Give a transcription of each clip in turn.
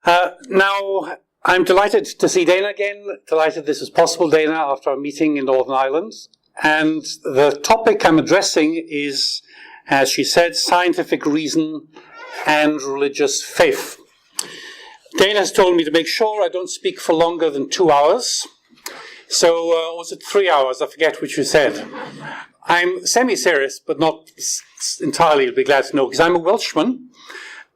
Now, I'm delighted to see Dana again, delighted this is possible, Dana, after our meeting in Northern Ireland. And the topic I'm addressing is, as she said, scientific reason and religious faith. Dana has told me to make sure I don't speak for longer than 2 hours. So, was it 3 hours? I forget which you said. I'm semi-serious, but not entirely, you'll be glad to know, because I'm a Welshman.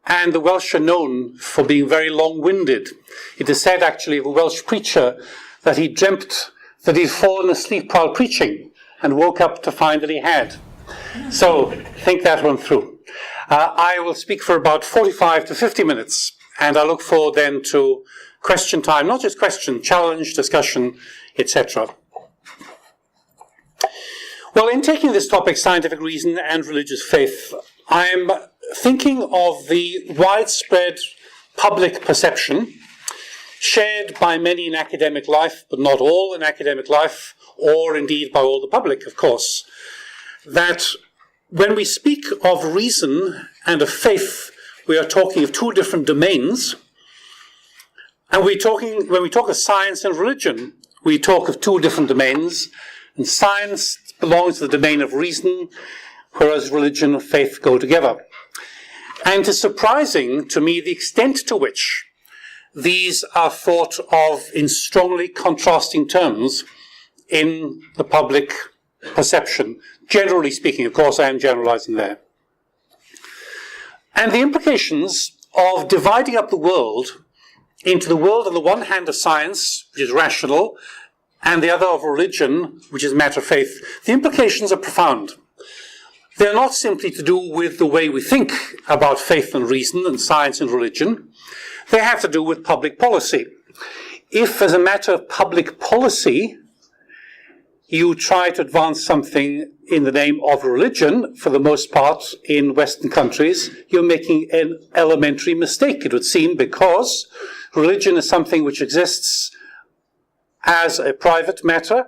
And the Welsh are known for being very long-winded. It is said, actually, of a Welsh preacher that he dreamt that he'd fallen asleep while preaching and woke up to find that he had. So, think that one through. I will speak for about 45 to 50 minutes, and I look forward then to question time, not just question, challenge, discussion, etc. Well, in taking this topic, scientific reason and religious faith, I'm thinking of the widespread public perception shared by many in academic life, but not all in academic life, or indeed by all the public, of course, that when we speak of reason and of faith, we are talking of two different domains. And when we talk of science and religion, we talk of two different domains. And science belongs to the domain of reason, whereas religion and faith go together. And it's surprising to me the extent to which these are thought of in strongly contrasting terms in the public perception. Generally speaking, of course, I am generalizing there. And the implications of dividing up the world into the world on the one hand of science, which is rational, and the other of religion, which is matter of faith, the implications are profound. They're not simply to do with the way we think about faith and reason and science and religion. They have to do with public policy. If, as a matter of public policy, you try to advance something in the name of religion, for the most part in Western countries, you're making an elementary mistake, it would seem, because religion is something which exists as a private matter.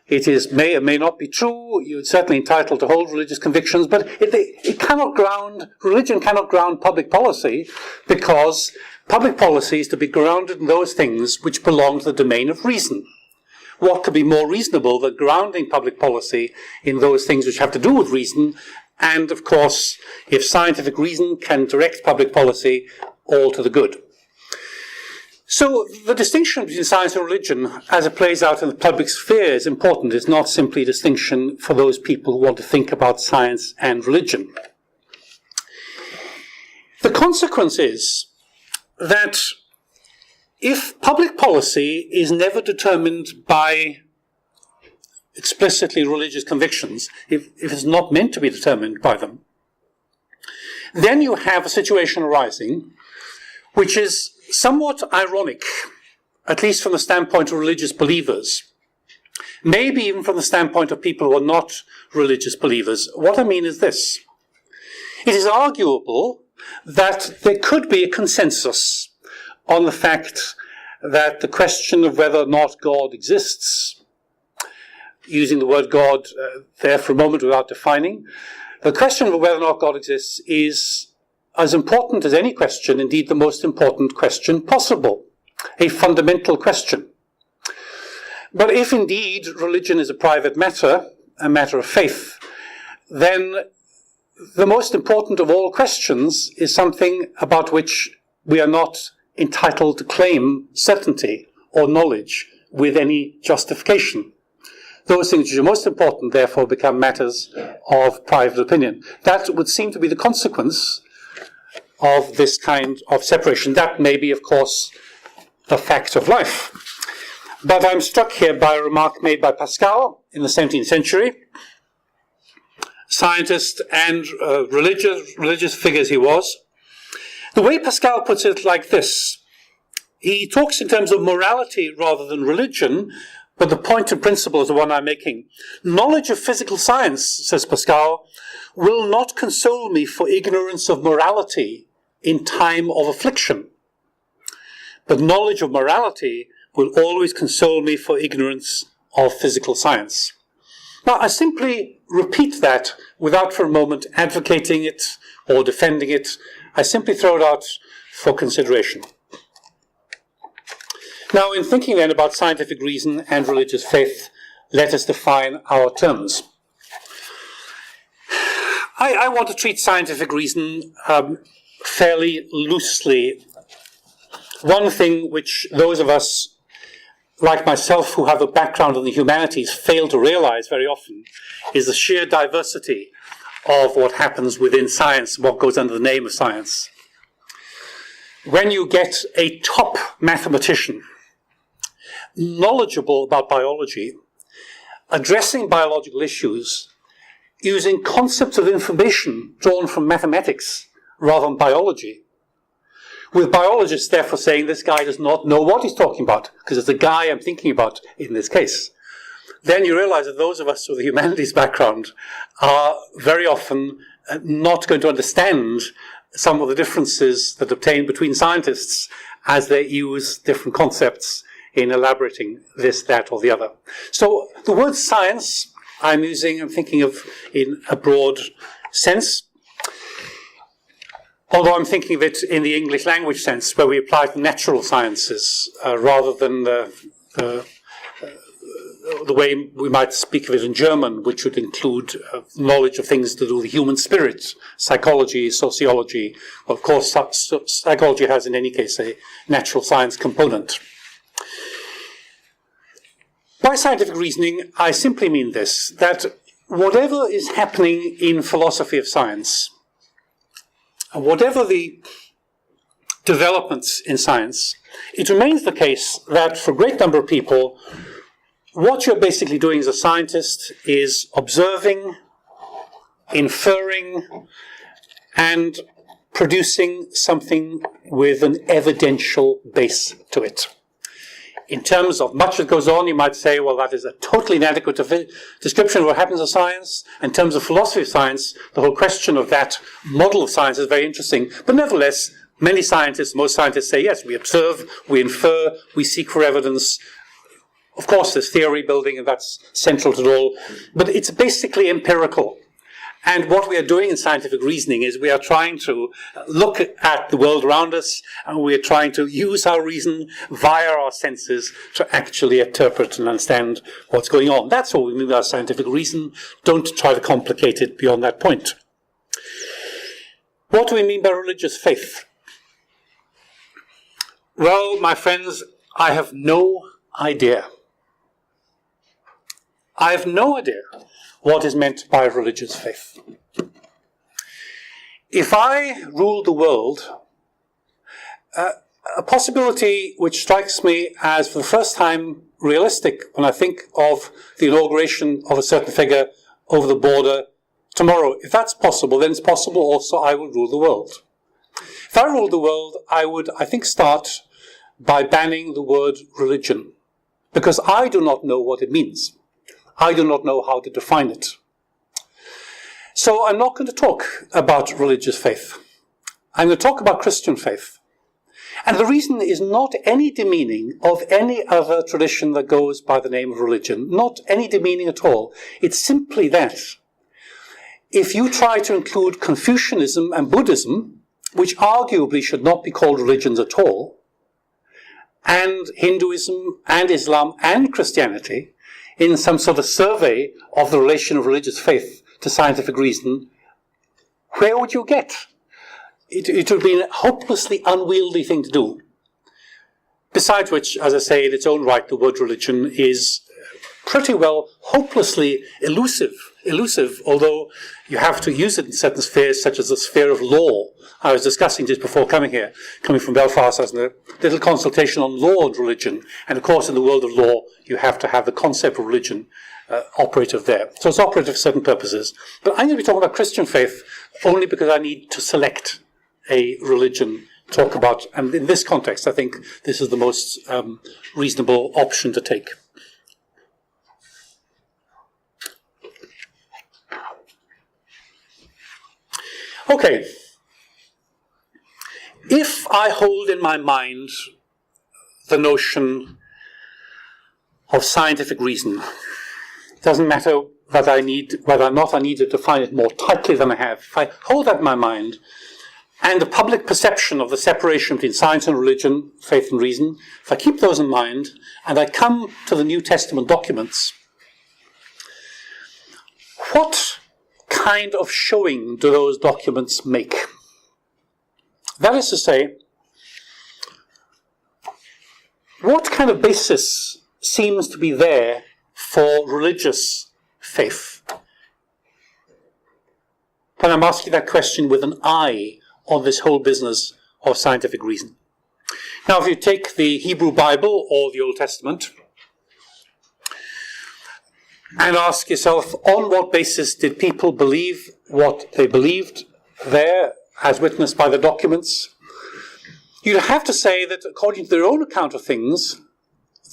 It may or may not be true. You're certainly entitled to hold religious convictions, but religion cannot ground public policy, because public policy is to be grounded in those things which belong to the domain of reason. What could be more reasonable than grounding public policy in those things which have to do with reason? And of course, if scientific reason can direct public policy, all to the good. So the distinction between science and religion, as it plays out in the public sphere, is important. It's not simply a distinction for those people who want to think about science and religion. The consequence is that if public policy is never determined by explicitly religious convictions, if it's not meant to be determined by them, then you have a situation arising which is somewhat ironic, at least from the standpoint of religious believers. Maybe even from the standpoint of people who are not religious believers. What I mean is this. It is arguable that there could be a consensus on the fact that the question of whether or not God exists, using the word God there for a moment without defining, the question of whether or not God exists is as important as any question, indeed the most important question possible, a fundamental question. But if indeed religion is a private matter, a matter of faith, then the most important of all questions is something about which we are not entitled to claim certainty or knowledge with any justification. Those things which are most important, therefore, become matters of private opinion. That would seem to be the consequence of this kind of separation. That may be, of course, the fact of life. But I'm struck here by a remark made by Pascal in the 17th century. Scientist and religious figure as he was. The way Pascal puts it like this. He talks in terms of morality rather than religion, but the point and principle is the one I'm making. Knowledge of physical science, says Pascal, will not console me for ignorance of morality in time of affliction. But knowledge of morality will always console me for ignorance of physical science. Now, I simply repeat that without for a moment advocating it or defending it. I simply throw it out for consideration. Now, in thinking then about scientific reason and religious faith, let us define our terms. I want to treat scientific reason fairly loosely. One thing which those of us, like myself, who have a background in the humanities, fail to realize very often is the sheer diversity of what happens within science, what goes under the name of science. When you get a top mathematician, knowledgeable about biology, addressing biological issues, using concepts of information drawn from mathematics rather than biology, with biologists therefore saying this guy does not know what he's talking about, because it's the guy I'm thinking about in this case, then you realize that those of us with a humanities background are very often not going to understand some of the differences that obtain between scientists as they use different concepts in elaborating this, that, or the other. So the word science I'm thinking of in a broad sense, although I'm thinking of it in the English language sense, where we apply it to natural sciences rather than the way we might speak of it in German, which would include knowledge of things to do with the human spirit, psychology, sociology. Well, of course, psychology has in any case a natural science component. By scientific reasoning, I simply mean this, that whatever is happening in philosophy of science, whatever the developments in science, it remains the case that for a great number of people, what you're basically doing as a scientist is observing, inferring, and producing something with an evidential base to it. In terms of much that goes on, you might say, well, that is a totally inadequate description of what happens in science. In terms of philosophy of science, the whole question of that model of science is very interesting. But nevertheless, many scientists, most scientists say, yes, we observe, we infer, we seek for evidence. Of course, there's theory building, and that's central to it all. But it's basically empirical. And what we are doing in scientific reasoning is we are trying to look at the world around us, and we are trying to use our reason via our senses to actually interpret and understand what's going on. That's what we mean by scientific reason. Don't try to complicate it beyond that point. What do we mean by religious faith? Well, my friends, I have no idea. I have no idea what is meant by religious faith. If I ruled the world, a possibility which strikes me as for the first time realistic when I think of the inauguration of a certain figure over the border tomorrow, if that's possible, then it's possible also I will rule the world. If I ruled the world, I would, I think, start by banning the word religion, because I do not know what it means. I do not know how to define it. So I'm not going to talk about religious faith. I'm going to talk about Christian faith. And the reason is not any demeaning of any other tradition that goes by the name of religion. Not any demeaning at all. It's simply that if you try to include Confucianism and Buddhism, which arguably should not be called religions at all, and Hinduism and Islam and Christianity, in some sort of survey of the relation of religious faith to scientific reason, where would you get? It would be a hopelessly unwieldy thing to do. Besides which, as I say, in its own right, the word religion is pretty well hopelessly elusive, although you have to use it in certain spheres, such as the sphere of law. I was discussing just before coming here, coming from Belfast, I was in a little consultation on law and religion. And of course, in the world of law, you have to have the concept of religion operative there. So it's operative for certain purposes. But I'm going to be talking about Christian faith only because I need to select a religion to talk about. And in this context, I think this is the most reasonable option to take. Okay. If I hold in my mind the notion of scientific reason, it doesn't matter whether or not I need to define it more tightly than I have. If I hold that in my mind, and the public perception of the separation between science and religion, faith and reason, if I keep those in mind, and I come to the New Testament documents, what kind of showing do those documents make? That is to say, what kind of basis seems to be there for religious faith? And I'm asking that question with an eye on this whole business of scientific reason. Now, if you take the Hebrew Bible or the Old Testament and ask yourself, on what basis did people believe what they believed there, as witnessed by the documents? You'd have to say that according to their own account of things,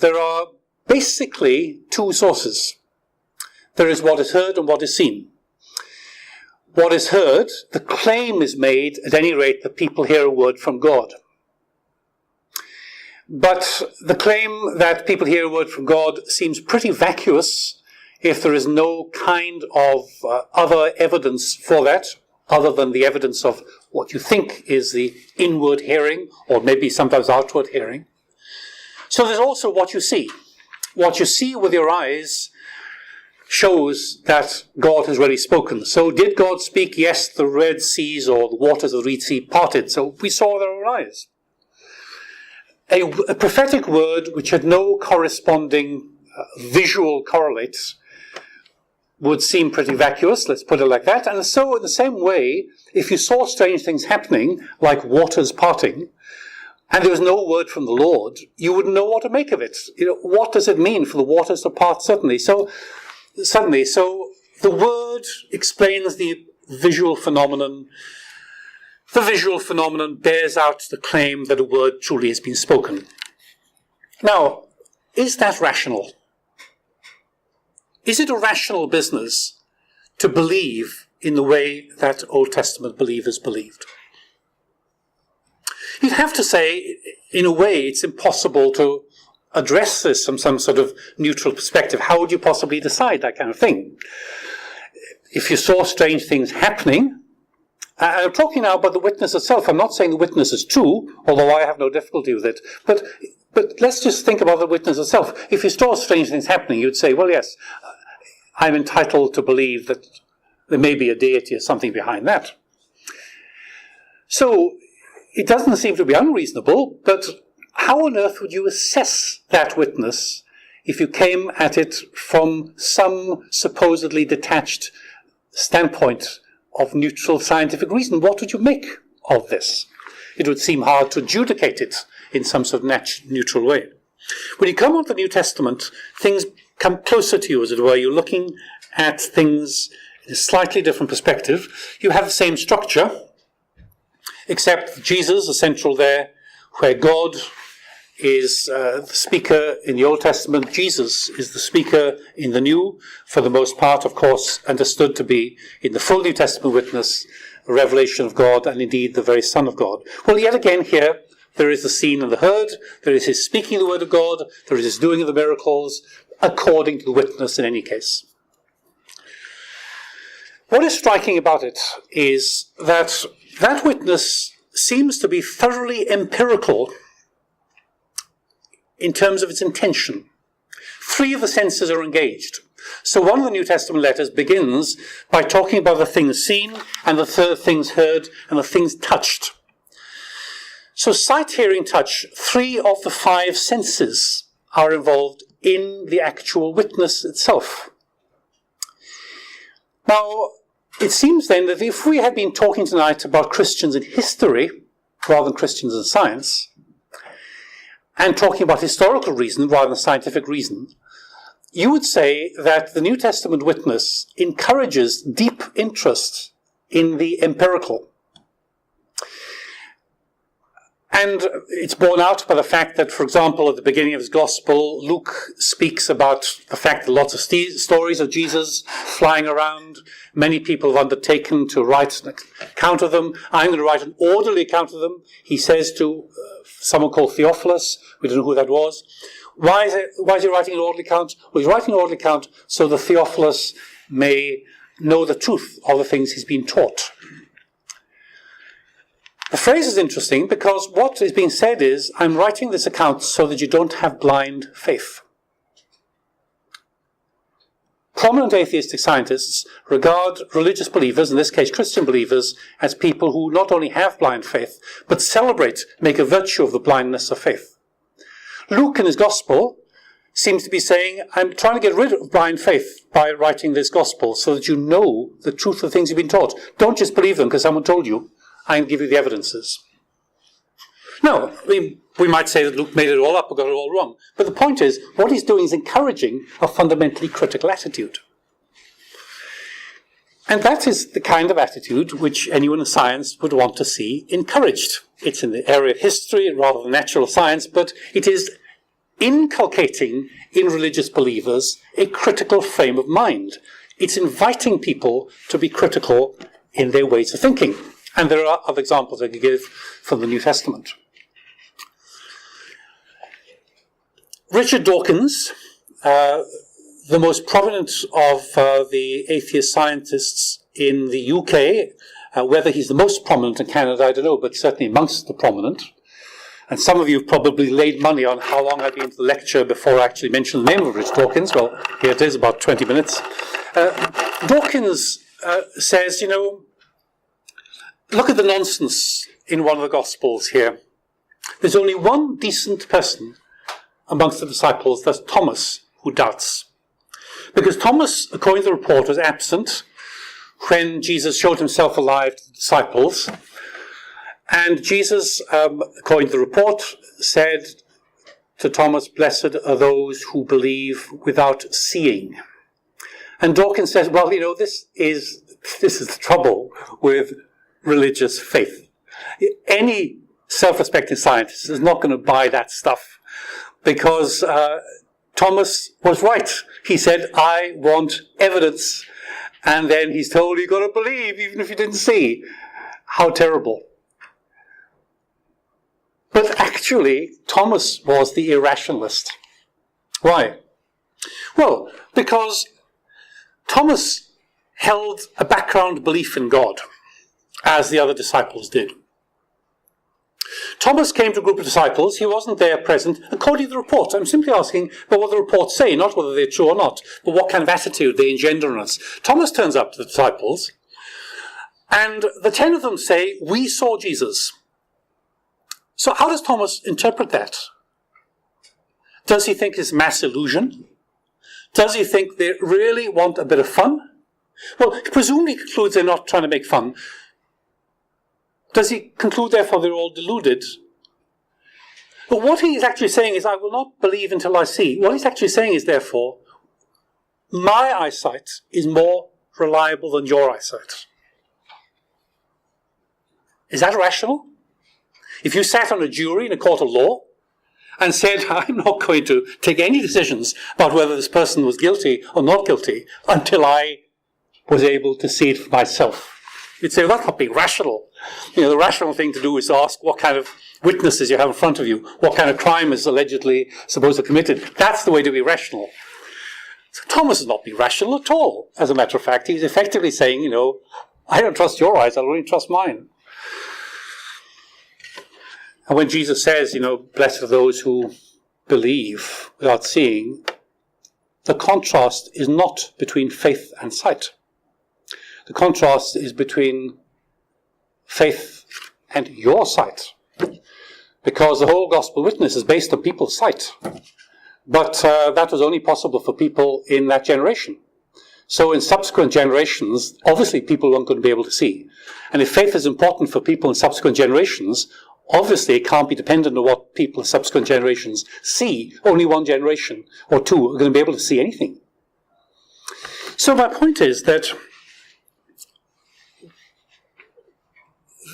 there are basically two sources. There is what is heard and what is seen. What is heard, the claim is made, at any rate, that people hear a word from God. But the claim that people hear a word from God seems pretty vacuous if there is no kind of other evidence for that, other than the evidence of what you think is the inward hearing, or maybe sometimes outward hearing. So there's also what you see. What you see with your eyes shows that God has really spoken. So did God speak? Yes, the Red Seas or the waters of the Red Sea parted. So we saw with our own eyes. A prophetic word which had no corresponding visual correlates would seem pretty vacuous, let's put it like that. And so in the same way, if you saw strange things happening, like waters parting, and there was no word from the Lord, you wouldn't know what to make of it. What does it mean for the waters to part suddenly? So the word explains the visual phenomenon. The visual phenomenon bears out the claim that a word truly has been spoken. Now, is that rational? Is it a rational business to believe in the way that Old Testament believers believed? You'd have to say, in a way, it's impossible to address this from some sort of neutral perspective. How would you possibly decide that kind of thing? If you saw strange things happening, I'm talking now about the witness itself. I'm not saying the witness is true, although I have no difficulty with it. But let's just think about the witness itself. If you saw strange things happening, you'd say, well, yes, I'm entitled to believe that there may be a deity or something behind that. So it doesn't seem to be unreasonable, but how on earth would you assess that witness if you came at it from some supposedly detached standpoint of neutral scientific reason? What would you make of this? It would seem hard to adjudicate it in some sort of neutral way. When you come on to the New Testament, things come closer to you, as it were. You're looking at things in a slightly different perspective. You have the same structure, except Jesus is central there, where God is the speaker in the Old Testament. Jesus is the speaker in the New, for the most part, of course, understood to be, in the full New Testament witness, a revelation of God, and indeed the very Son of God. Well, yet again here, there is the seen and the heard, there is his speaking the word of God, there is his doing of the miracles, according to the witness in any case. What is striking about it is that that witness seems to be thoroughly empirical in terms of its intention. Three of the senses are engaged. So one of the New Testament letters begins by talking about the things seen, and the third things heard, and the things touched. So sight, hearing, touch, three of the five senses are involved in the actual witness itself. Now, it seems then that if we had been talking tonight about Christians in history, rather than Christians in science, and talking about historical reason rather than scientific reason, you would say that the New Testament witness encourages deep interest in the empirical. And it's borne out by the fact that, for example, at the beginning of his gospel, Luke speaks about the fact that lots of stories of Jesus flying around. Many people have undertaken to write an account of them. I'm going to write an orderly account of them, he says to someone called Theophilus. We don't know who that was. Why is he writing an orderly account? Well, he's writing an orderly account so that Theophilus may know the truth of the things he's been taught. The phrase is interesting because what is being said is, I'm writing this account so that you don't have blind faith. Prominent atheistic scientists regard religious believers, in this case Christian believers, as people who not only have blind faith, but celebrate, make a virtue of the blindness of faith. Luke in his gospel seems to be saying, I'm trying to get rid of blind faith by writing this gospel so that you know the truth of things you've been taught. Don't just believe them because someone told you. I can give you the evidences. Now, we might say that Luke made it all up or got it all wrong. But the point is, what he's doing is encouraging a fundamentally critical attitude. And that is the kind of attitude which anyone in science would want to see encouraged. It's in the area of history rather than natural science, but it is inculcating in religious believers a critical frame of mind. It's inviting people to be critical in their ways of thinking. And there are other examples I could give from the New Testament. Richard Dawkins, the most prominent of the atheist scientists in the UK, whether he's the most prominent in Canada, I don't know, but certainly amongst the prominent. And some of you have probably laid money on how long I've been to the lecture before I actually mentioned the name of Richard Dawkins. Well, here it is, about 20 minutes. Dawkins says, look at the nonsense in one of the Gospels here. There's only one decent person amongst the disciples, that's Thomas, who doubts. Because Thomas, according to the report, was absent when Jesus showed himself alive to the disciples. And Jesus, according to the report, said to Thomas, blessed are those who believe without seeing. And Dawkins says, well, this is the trouble with religious faith. Any self-respecting scientist is not going to buy that stuff because Thomas was right. He said, I want evidence. And then he's told you've got to believe even if you didn't see. How terrible. But actually, Thomas was the irrationalist. Why? Well, because Thomas held a background belief in God, as the other disciples did. Thomas came to a group of disciples. He wasn't there present, according to the report. I'm simply asking about what the reports say, not whether they're true or not, but what kind of attitude they engender in us. Thomas turns up to the disciples, and the 10 of them say, we saw Jesus. So how does Thomas interpret that? Does he think it's mass illusion? Does he think they really want a bit of fun? Well, he presumably concludes they're not trying to make fun. Does he conclude, therefore, they're all deluded? But what he is actually saying is, I will not believe until I see. What he's actually saying is, therefore, my eyesight is more reliable than your eyesight. Is that rational? If you sat on a jury in a court of law and said, I'm not going to take any decisions about whether this person was guilty or not guilty until I was able to see it for myself, you'd say, well, that's not being rational. The rational thing to do is ask what kind of witnesses you have in front of you, what kind of crime is allegedly supposed to be committed. That's the way to be rational. So Thomas is not being rational at all. As a matter of fact, he's effectively saying, I don't trust your eyes, I'll only trust mine. And when Jesus says, blessed are those who believe without seeing, the contrast is not between faith and sight. The contrast is between faith and your sight. Because the whole gospel witness is based on people's sight. But that was only possible for people in that generation. So in subsequent generations, obviously people weren't going to be able to see. And if faith is important for people in subsequent generations, obviously it can't be dependent on what people in subsequent generations see. Only one generation or two are going to be able to see anything. So my point is that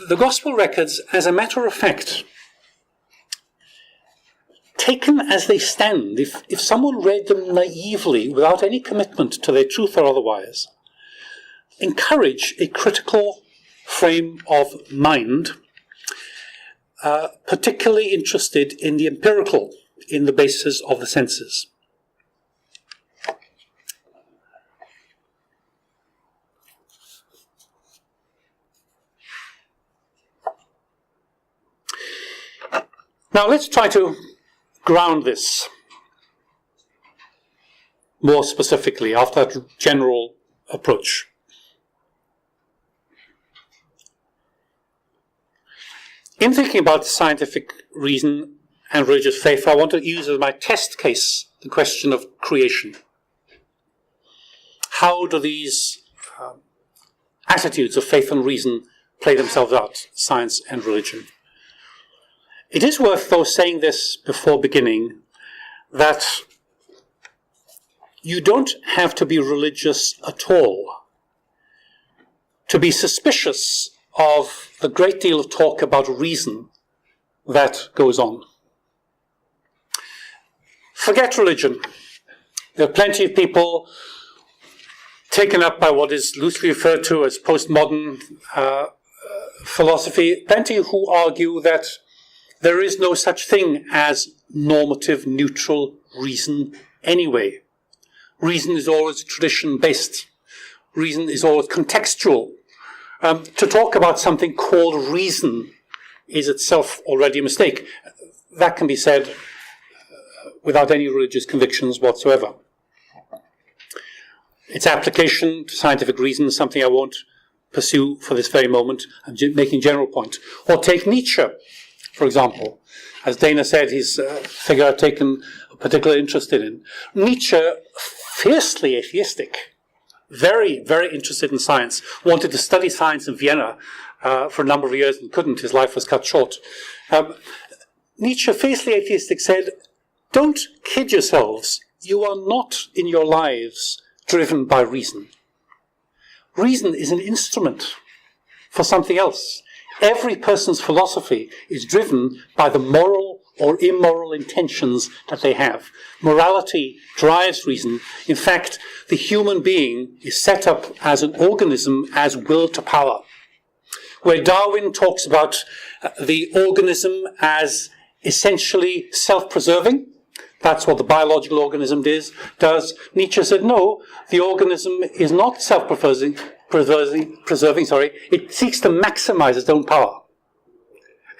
the gospel records, as a matter of fact, taken as they stand, if someone read them naively, without any commitment to their truth or otherwise, encourage a critical frame of mind, particularly interested in the empirical, in the basis of the senses. Now let's try to ground this more specifically after that general approach. In thinking about scientific reason and religious faith, I want to use as my test case the question of creation. How do these attitudes of faith and reason play themselves out, science and religion? It is worth, though, saying this before beginning, that you don't have to be religious at all to be suspicious of the great deal of talk about reason that goes on. Forget religion. There are plenty of people taken up by what is loosely referred to as postmodern philosophy, plenty who argue that there is no such thing as normative, neutral reason anyway. Reason is always tradition-based. Reason is always contextual. To talk about something called reason is itself already a mistake. That can be said without any religious convictions whatsoever. Its application to scientific reason is something I won't pursue for this very moment. I'm making a general point. Or take Nietzsche, for example. As Dana said, he's a figure I've taken a particular interest in. Nietzsche, fiercely atheistic, very, very interested in science, wanted to study science in Vienna for a number of years and couldn't. His life was cut short. Nietzsche, fiercely atheistic, said, "Don't kid yourselves. You are not in your lives driven by reason. Reason is an instrument for something else. Every person's philosophy is driven by the moral or immoral intentions that they have. Morality drives reason. In fact, the human being is set up as an organism as will to power. Where Darwin talks about the organism as essentially self-preserving, that's what the biological organism does. Nietzsche said, no, the organism is not self-preserving, it seeks to maximize its own power.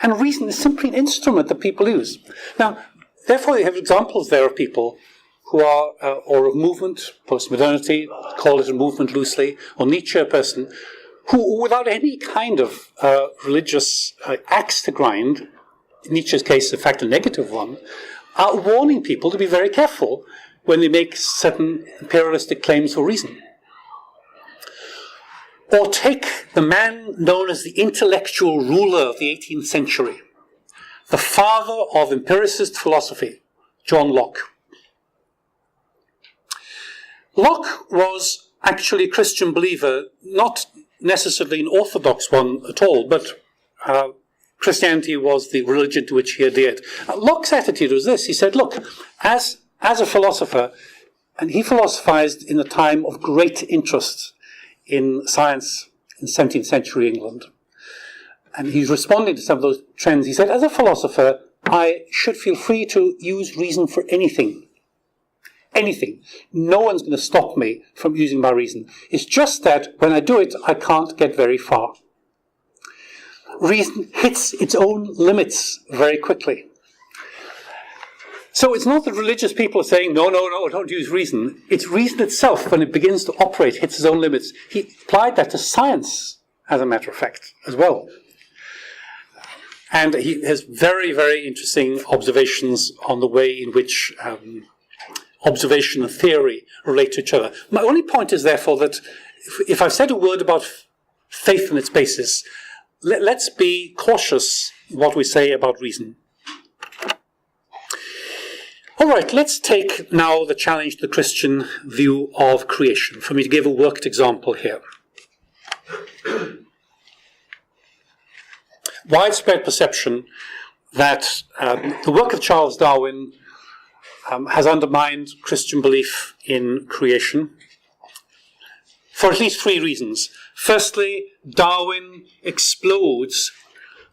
And reason is simply an instrument that people use. Now, therefore, you have examples there of people who are, or of movement, postmodernity, call it a movement loosely, or Nietzsche, a person, who, without any kind of religious axe to grind, in Nietzsche's case, in fact, a negative one, are warning people to be very careful when they make certain imperialistic claims for reason. Or take the man known as the intellectual ruler of the 18th century, the father of empiricist philosophy, John Locke. Locke was actually a Christian believer, not necessarily an orthodox one at all, but Christianity was the religion to which he adhered. Locke's attitude was this. He said, look, as a philosopher, and he philosophized in a time of great interest in science in 17th century England. And he's responding to some of those trends. He said, as a philosopher, I should feel free to use reason for anything. Anything. No one's going to stop me from using my reason. It's just that when I do it, I can't get very far. Reason hits its own limits very quickly. So it's not that religious people are saying, no, don't use reason. It's reason itself, when it begins to operate, hits its own limits. He applied that to science, as a matter of fact, as well. And he has very, very interesting observations on the way in which observation and theory relate to each other. My only point is, therefore, that if I've said a word about faith and its basis, let's be cautious in what we say about reason. All right, let's take now the challenge to the Christian view of creation. For me to give a worked example here. Widespread perception that the work of Charles Darwin has undermined Christian belief in creation for at least three reasons. Firstly, Darwin explodes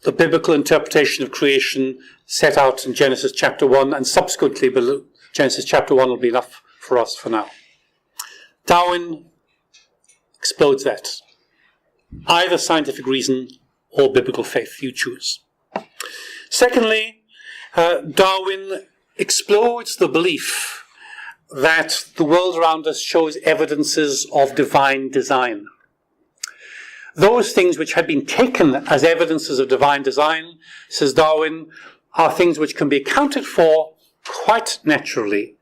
the biblical interpretation of creation set out in Genesis chapter 1, and subsequently Genesis chapter 1 will be enough for us for now. Darwin explodes that. Either scientific reason or biblical faith, you choose. Secondly, Darwin explodes the belief that the world around us shows evidences of divine design. Those things which had been taken as evidences of divine design, says Darwin, are things which can be accounted for quite naturally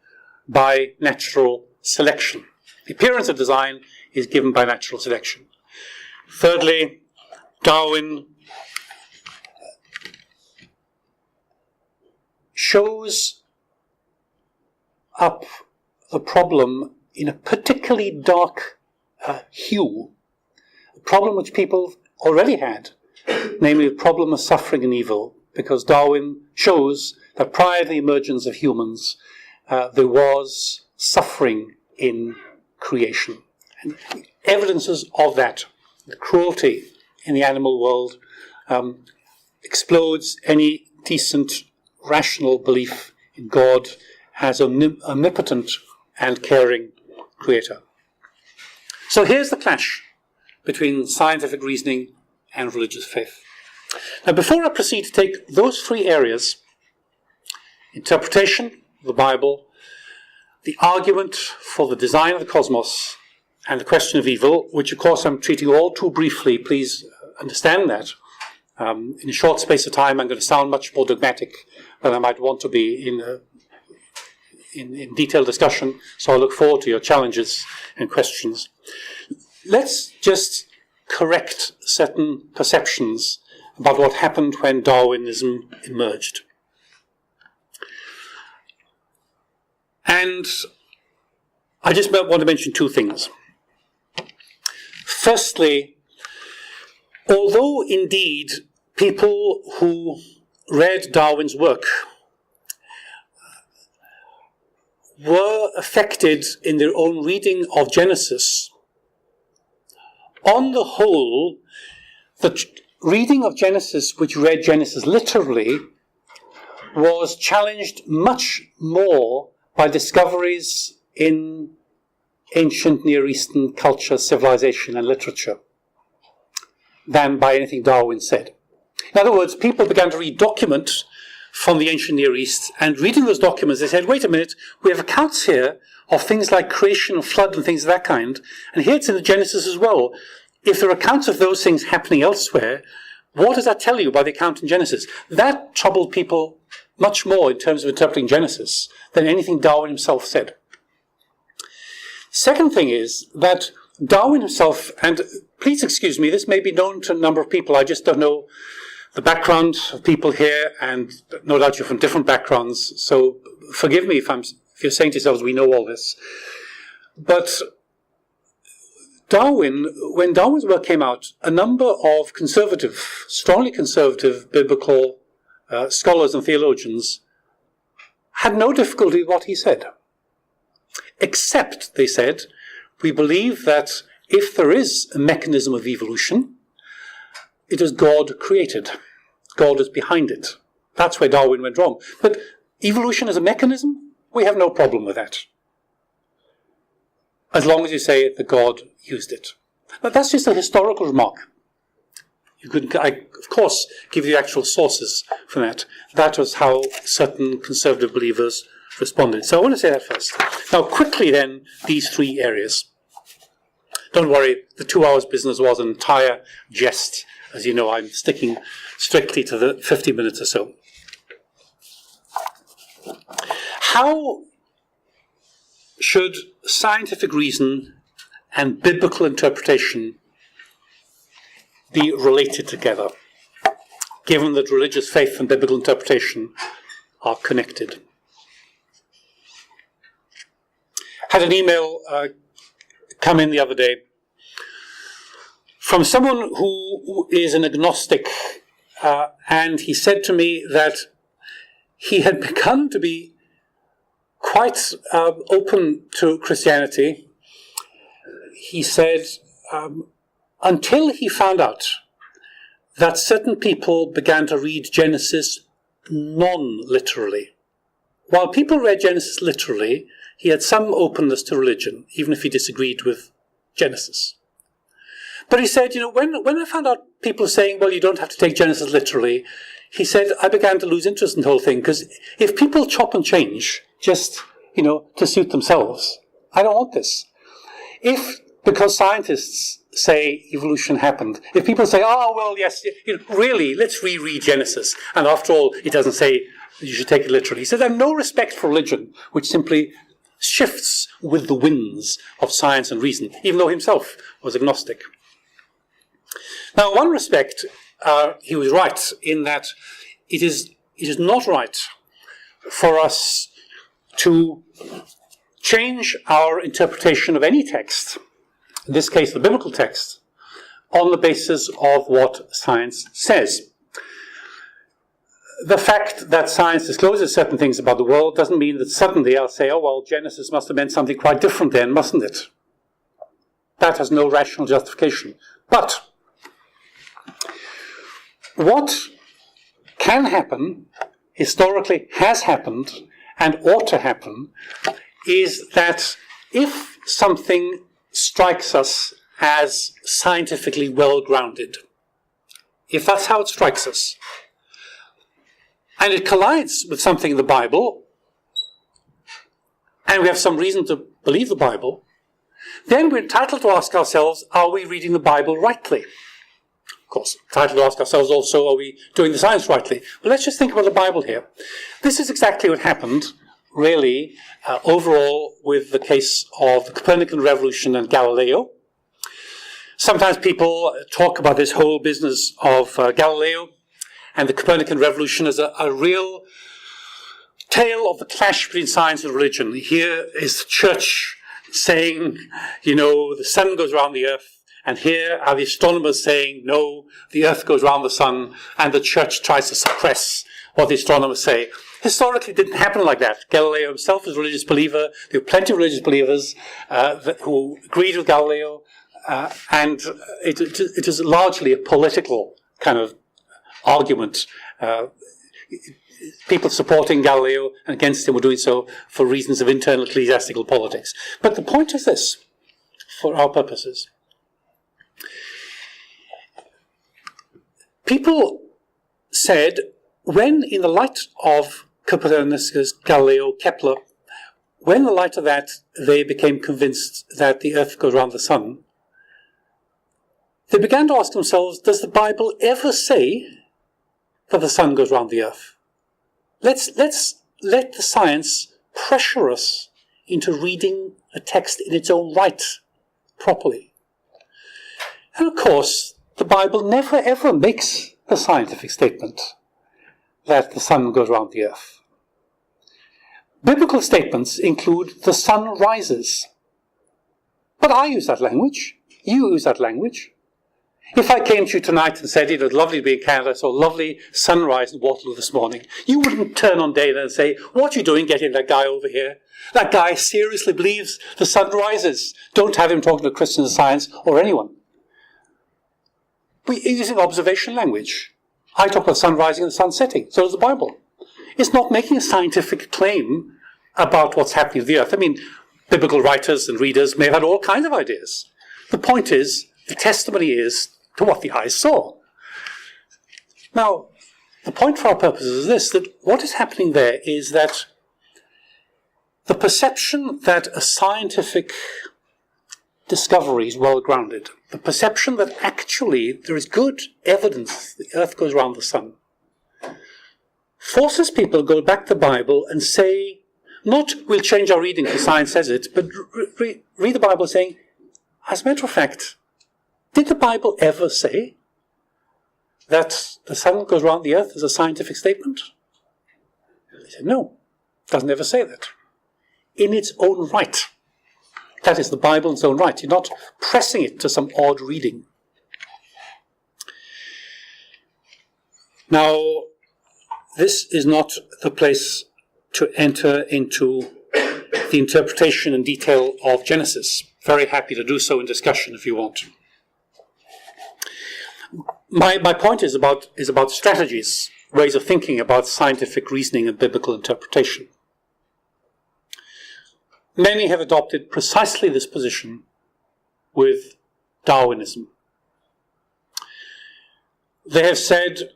by natural selection. The appearance of design is given by natural selection. Thirdly, Darwin shows up the problem in a particularly dark hue, a problem which people already had, namely the problem of suffering and evil, because Darwin shows that prior to the emergence of humans, there was suffering in creation. And evidences of that, the cruelty in the animal world, explodes any decent, rational belief in God as omnipotent and caring creator. So here's the clash between scientific reasoning and religious faith. Now, before I proceed to take those three areas, interpretation of the Bible, the argument for the design of the cosmos, and the question of evil, which of course I'm treating all too briefly, please understand that. In a short space of time, I'm going to sound much more dogmatic than I might want to be in detailed discussion, so I look forward to your challenges and questions. Let's just correct certain perceptions about what happened when Darwinism emerged. And I just want to mention two things. Firstly, although indeed people who read Darwin's work were affected in their own reading of Genesis, on the whole, the reading of Genesis, which read Genesis literally, was challenged much more by discoveries in ancient Near Eastern culture, civilization, and literature than by anything Darwin said. In other words, people began to read documents from the ancient Near East, and reading those documents, they said, wait a minute, we have accounts here of things like creation and flood and things of that kind, and here it's in the Genesis as well. If there are accounts of those things happening elsewhere, what does that tell you by the account in Genesis? That troubled people much more in terms of interpreting Genesis than anything Darwin himself said. Second thing is that Darwin himself, and please excuse me, this may be known to a number of people, I just don't know the background of people here, and no doubt you're from different backgrounds, so forgive me if you're saying to yourselves, we know all this. But Darwin, when Darwin's work came out, a number of conservative, strongly conservative biblical scholars and theologians had no difficulty with what he said. Except, they said, we believe that if there is a mechanism of evolution, it is God created. God is behind it. That's where Darwin went wrong. But evolution as a mechanism, we have no problem with that. As long as you say that God used it. But that's just a historical remark. You could, of course, give you actual sources for that. That was how certain conservative believers responded. So I want to say that first. Now, quickly then, these three areas. Don't worry, the 2 hours business was an entire jest. As you know, I'm sticking strictly to the 50 minutes or so. How should scientific reason and biblical interpretation be related together, given that religious faith and biblical interpretation are connected? Had an email come in the other day from someone who is an agnostic, and he said to me that he had begun to be quite open to Christianity. He said, until he found out that certain people began to read Genesis non-literally. While people read Genesis literally, he had some openness to religion, even if he disagreed with Genesis. But he said, when I found out people saying, well, you don't have to take Genesis literally, he said, I began to lose interest in the whole thing, because if people chop and change just, to suit themselves, I don't want this. Because scientists say evolution happened, if people say, oh, well, yes, really, let's reread Genesis, and after all, it doesn't say you should take it literally. He said, I have no respect for religion, which simply shifts with the winds of science and reason, even though himself was agnostic. Now, in one respect, he was right in that it is not right for us to change our interpretation of any text, in this case the biblical text, on the basis of what science says. The fact that science discloses certain things about the world doesn't mean that suddenly I'll say, oh, well, Genesis must have meant something quite different then, mustn't it? That has no rational justification. But what can happen, historically has happened, and ought to happen, is that if something strikes us as scientifically well-grounded, if that's how it strikes us, and it collides with something in the Bible, and we have some reason to believe the Bible, then we're entitled to ask ourselves, are we reading the Bible rightly? Of course, entitled to ask ourselves also, are we doing the science rightly? But let's just think about the Bible here. This is exactly what happened, really, overall, with the case of the Copernican revolution and Galileo. Sometimes people talk about this whole business of Galileo and the Copernican revolution as a real tale of the clash between science and religion. Here is the church saying, the sun goes around the earth, and here are the astronomers saying, no, the earth goes around the sun, and the church tries to suppress what the astronomers say. Historically, it didn't happen like that. Galileo himself was a religious believer. There were plenty of religious believers who agreed with Galileo, and it is largely a political kind of argument. People supporting Galileo and against him were doing so for reasons of internal ecclesiastical politics. But the point is this, for our purposes. People said, when in the light of Copernicus, Galileo, Kepler, when in the light of that they became convinced that the earth goes around the sun, they began to ask themselves, does the Bible ever say that the sun goes around the earth? Let's let the science pressure us into reading a text in its own right, properly. And of course, the Bible never ever makes a scientific statement that the sun goes around the earth. Biblical statements include the sun rises. But I use that language. You use that language. If I came to you tonight and said it was lovely to be in Canada, I saw a lovely sunrise in Waterloo this morning, you wouldn't turn on Dana and say, what are you doing getting that guy over here? That guy seriously believes the sun rises. Don't have him talking to Christians of Science or anyone. We're using observation language. I talk about sun rising and the sun setting. So does the Bible. It's not making a scientific claim about what's happening to the earth. I mean, biblical writers and readers may have had all kinds of ideas. The point is, the testimony is to what the eyes saw. Now, the point for our purposes is this, that what is happening there is that the perception that a scientific discovery is well-grounded, the perception that actually there is good evidence the earth goes around the sun, forces people to go back to the Bible and say, not we'll change our reading because science says it, but read the Bible saying, as a matter of fact, did the Bible ever say that the sun goes around the earth as a scientific statement? They said, no, it doesn't ever say that. In its own right. That is the Bible in its own right. You're not pressing it to some odd reading. Now, this is not the place to enter into the interpretation and detail of Genesis. Very happy to do so in discussion if you want. My point is about strategies, ways of thinking about scientific reasoning and biblical interpretation. Many have adopted precisely this position with Darwinism. They have said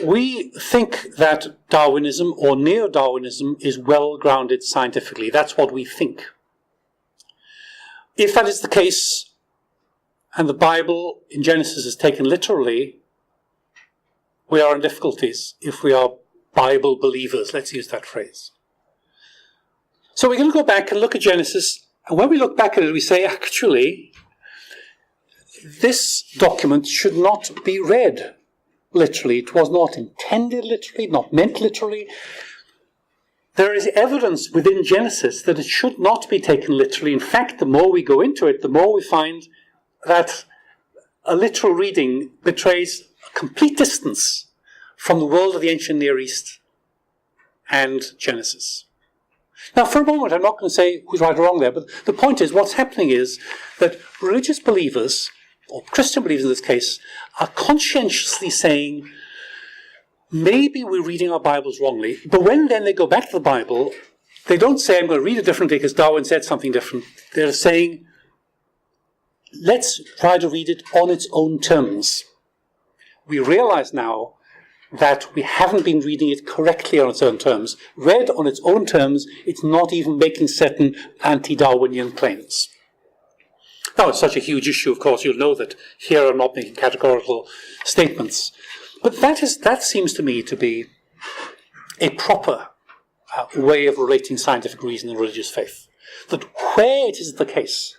we think that Darwinism or neo-Darwinism is well-grounded scientifically. That's what we think. If that is the case, and the Bible in Genesis is taken literally, we are in difficulties if we are Bible believers. Let's use that phrase. So we're going to go back and look at Genesis, and when we look back at it, we say, actually, this document should not be read literally. It was not intended literally, not meant literally. There is evidence within Genesis that it should not be taken literally. In fact, the more we go into it, the more we find that a literal reading betrays a complete distance from the world of the ancient Near East and Genesis. Now, for a moment, I'm not going to say who's right or wrong there, but the point is, what's happening is that religious believers, or Christian believers in this case, are conscientiously saying, maybe we're reading our Bibles wrongly, but when then they go back to the Bible, they don't say, I'm going to read it differently because Darwin said something different. They're saying, let's try to read it on its own terms. We realize now that we haven't been reading it correctly on its own terms. Read on its own terms, it's not even making certain anti-Darwinian claims. Now, it's such a huge issue, of course, you'll know that here I'm not making categorical statements. But that seems to me to be a proper way of relating scientific reason and religious faith. That where it is the case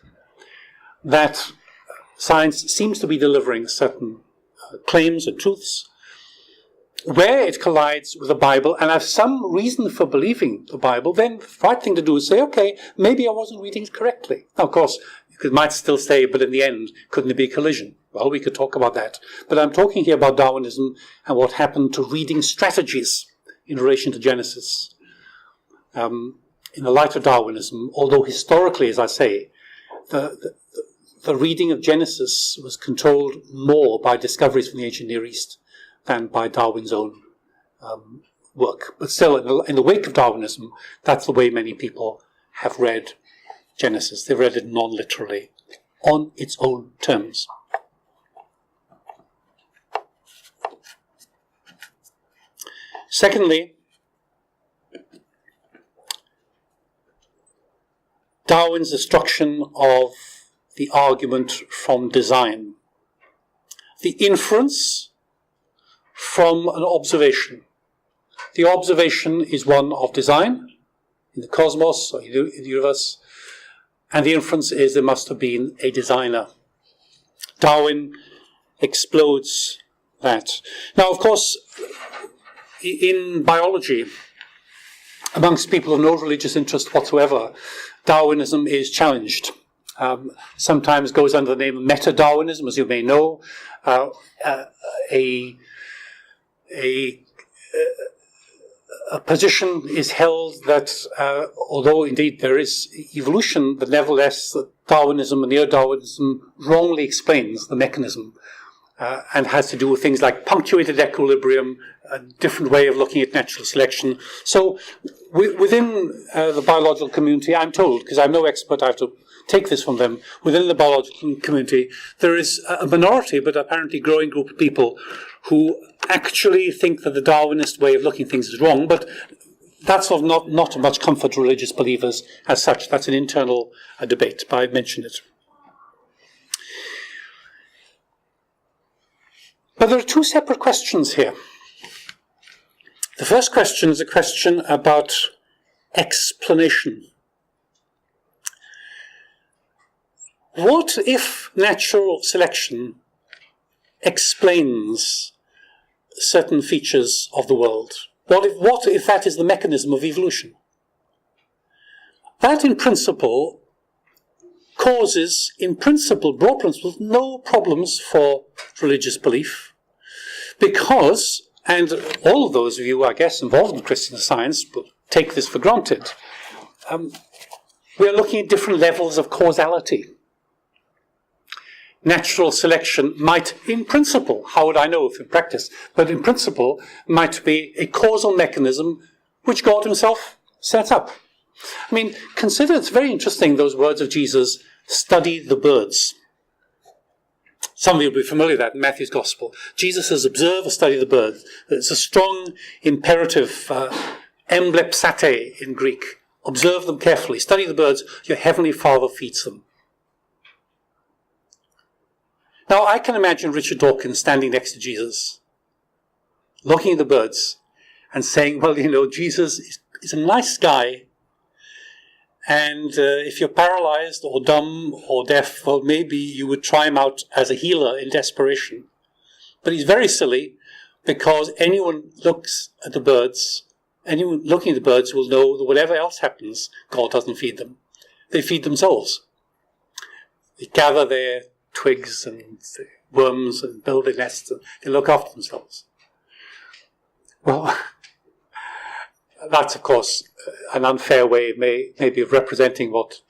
that science seems to be delivering certain claims and truths, where it collides with the Bible, and have some reason for believing the Bible, then the right thing to do is say, okay, maybe I wasn't reading it correctly. Now, of course, you might still say, but in the end, couldn't there be a collision? Well, we could talk about that. But I'm talking here about Darwinism and what happened to reading strategies in relation to Genesis. In the light of Darwinism, although historically, as I say, the reading of Genesis was controlled more by discoveries from the ancient Near East than by Darwin's own work. But still, in the wake of Darwinism, that's the way many people have read Genesis. They read it non-literally, on its own terms. Secondly, Darwin's destruction of the argument from design. The inference from an observation. The observation is one of design in the cosmos or in the universe, and the inference is there must have been a designer. Darwin explodes that. Now, of course, in biology, amongst people of no religious interest whatsoever, Darwinism is challenged. Sometimes goes under the name of meta-Darwinism, as you may know. A position is held that, although indeed there is evolution, but nevertheless Darwinism and neo-Darwinism wrongly explains the mechanism and has to do with things like punctuated equilibrium, a different way of looking at natural selection. So within the biological community, I'm told, because I'm no expert, I have to take this from them, within the biological community, there is a minority, but apparently growing group of people who actually think that the Darwinist way of looking at things is wrong, but that's of not much comfort to religious believers as such. That's an internal debate, but I mentioned it. But there are two separate questions here. The first question is a question about explanation. What if natural selection explains certain features of the world? What if that is the mechanism of evolution? That, in principle, causes, in principle, broad principles, no problems for religious belief, because, and all of those of you, I guess, involved in Christian Science will take this for granted, we are looking at different levels of causality. Natural selection might, in principle, how would I know if in practice, but in principle, might be a causal mechanism which God himself set up. I mean, consider, it's very interesting, those words of Jesus, study the birds. Some of you will be familiar with that in Matthew's Gospel. Jesus says, observe or study the birds. It's a strong imperative, emblepsate in Greek. Observe them carefully. Study the birds. Your heavenly Father feeds them. Now, I can imagine Richard Dawkins standing next to Jesus, looking at the birds and saying, well, Jesus is a nice guy. And if you're paralyzed or dumb or deaf, well, maybe you would try him out as a healer in desperation. But he's very silly, because anyone looks at the birds, anyone looking at the birds will know that whatever else happens, God doesn't feed them. They feed themselves. They gather their twigs and worms and build their nests, and they look after themselves. Well, that's, of course, an unfair way maybe of representing what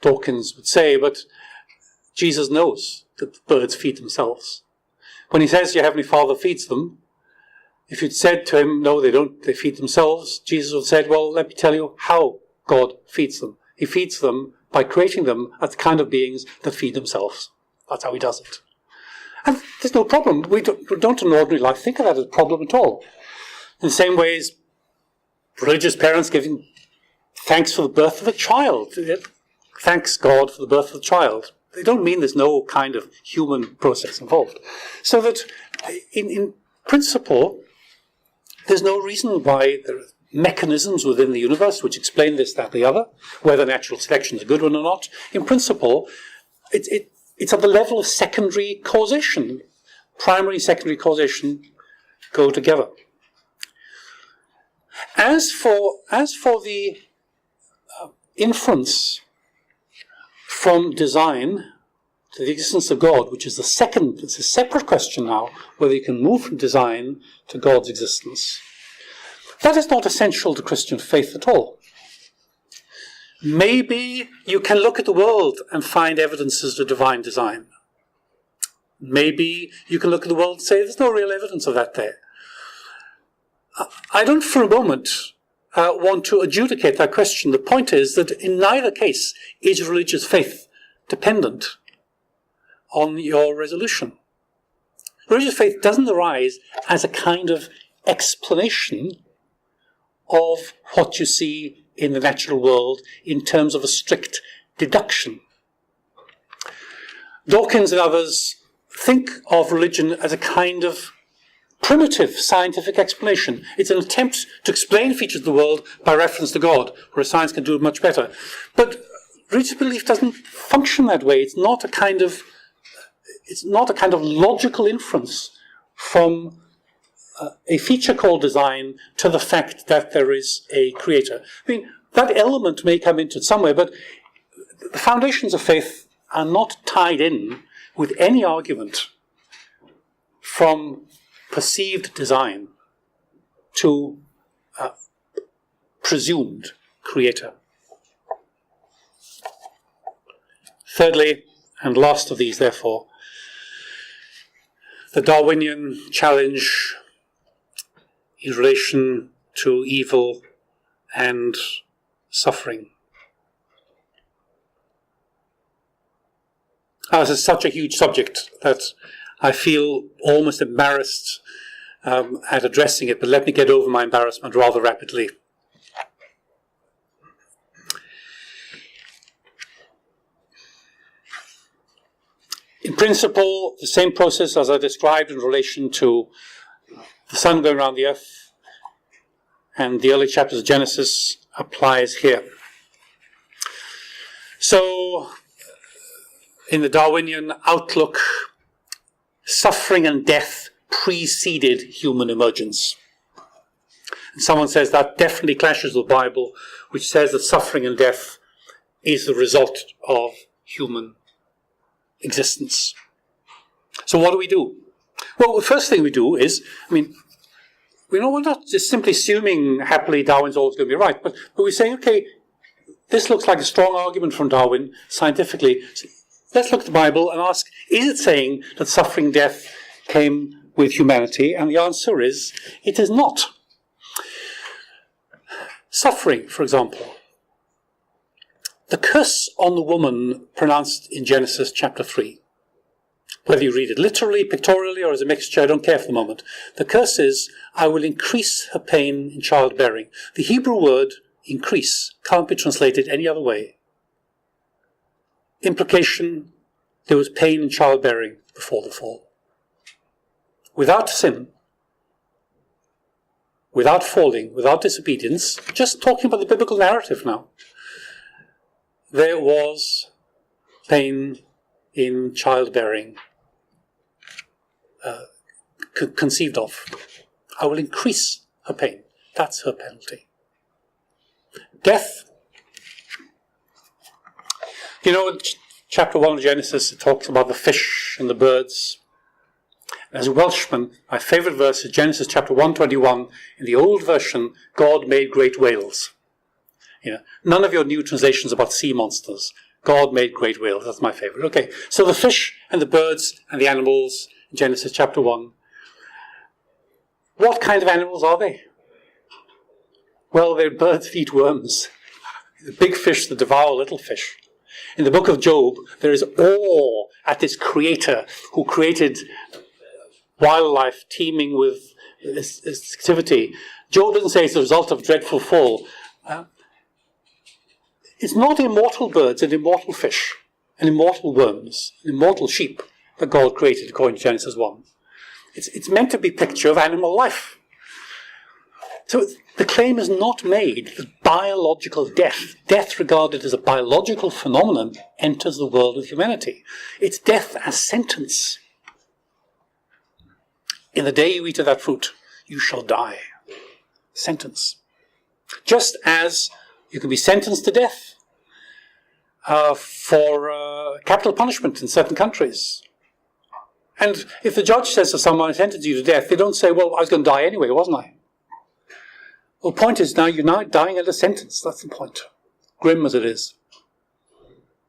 Dawkins would say, but Jesus knows that the birds feed themselves. When he says your heavenly Father feeds them, if you'd said to him, no, they don't, they feed themselves, Jesus would have said, well, let me tell you how God feeds them. He feeds them by creating them as the kind of beings that feed themselves. That's how he does it. And there's no problem. We don't in ordinary life think of that as a problem at all. In the same way as religious parents giving thanks for the birth of a child. Thanks God for the birth of a child. They don't mean there's no kind of human process involved. So that in principle, there's no reason why there are mechanisms within the universe which explain this, that, the other, whether natural selection is a good one or not. In principle, it's at the level of secondary causation. Primary and secondary causation go together. As for the inference from design to the existence of God, which is it's a separate question now, whether you can move from design to God's existence. That is not essential to Christian faith at all. Maybe you can look at the world and find evidences of divine design. Maybe you can look at the world and say there's no real evidence of that there. I don't for a moment want to adjudicate that question. The point is that in neither case is religious faith dependent on your resolution. Religious faith doesn't arise as a kind of explanation of what you see in the natural world in terms of a strict deduction. Dawkins and others think of religion as a kind of primitive scientific explanation. It's an attempt to explain features of the world by reference to God, whereas science can do it much better. But religious belief doesn't function that way. It's not a kind of logical inference from a feature called design to the fact that there is a creator. I mean, that element may come into it somewhere, but the foundations of faith are not tied in with any argument from perceived design to presumed creator. Thirdly, and last of these, therefore, the Darwinian challenge in relation to evil and suffering. This is such a huge subject that I feel almost embarrassed at addressing it, but let me get over my embarrassment rather rapidly. In principle, the same process as I described in relation to the sun going around the earth and the early chapters of Genesis applies here. So, in the Darwinian outlook, suffering and death preceded human emergence. And someone says that definitely clashes with the Bible, which says that suffering and death is the result of human existence. So what do? Well, the first thing we do is, we're not just simply assuming happily Darwin's always going to be right, but we're saying, okay, this looks like a strong argument from Darwin scientifically. So let's look at the Bible and ask, is it saying that suffering and death came with humanity? And the answer is, it is not. Suffering, for example. The curse on the woman pronounced in Genesis chapter 3. Whether you read it literally, pictorially, or as a mixture, I don't care for the moment. The curse is, I will increase her pain in childbearing. The Hebrew word increase can't be translated any other way. Implication, there was pain in childbearing before the fall. Without sin, without falling, without disobedience, just talking about the biblical narrative now, there was pain in childbearing conceived of. I will increase her pain. That's her penalty. Death. You know, chapter 1 of Genesis, it talks about the fish and the birds. As a Welshman, my favourite verse is Genesis chapter 1:21. In the old version, God made great whales. You know, none of your new translations about sea monsters. God made great whales. That's my favourite. Okay, so the fish and the birds and the animals in Genesis chapter 1. What kind of animals are they? Well, they're birds that eat worms. The big fish that devour little fish. In the book of Job, there is awe at this creator who created wildlife teeming with this activity. Job doesn't say it's the result of dreadful fall. It's not immortal birds and immortal fish and immortal worms and immortal sheep that God created according to Genesis 1. It's meant to be a picture of animal life. So the claim is not made that biological death regarded as a biological phenomenon, enters the world of humanity. It's death as sentence. In the day you eat of that fruit, you shall die. Sentence. Just as you can be sentenced to death for capital punishment in certain countries. And if the judge says to someone, I sentenced you to death, they don't say, well, I was going to die anyway, wasn't I? Well, the point is now you're now dying under sentence. That's the point. Grim as it is.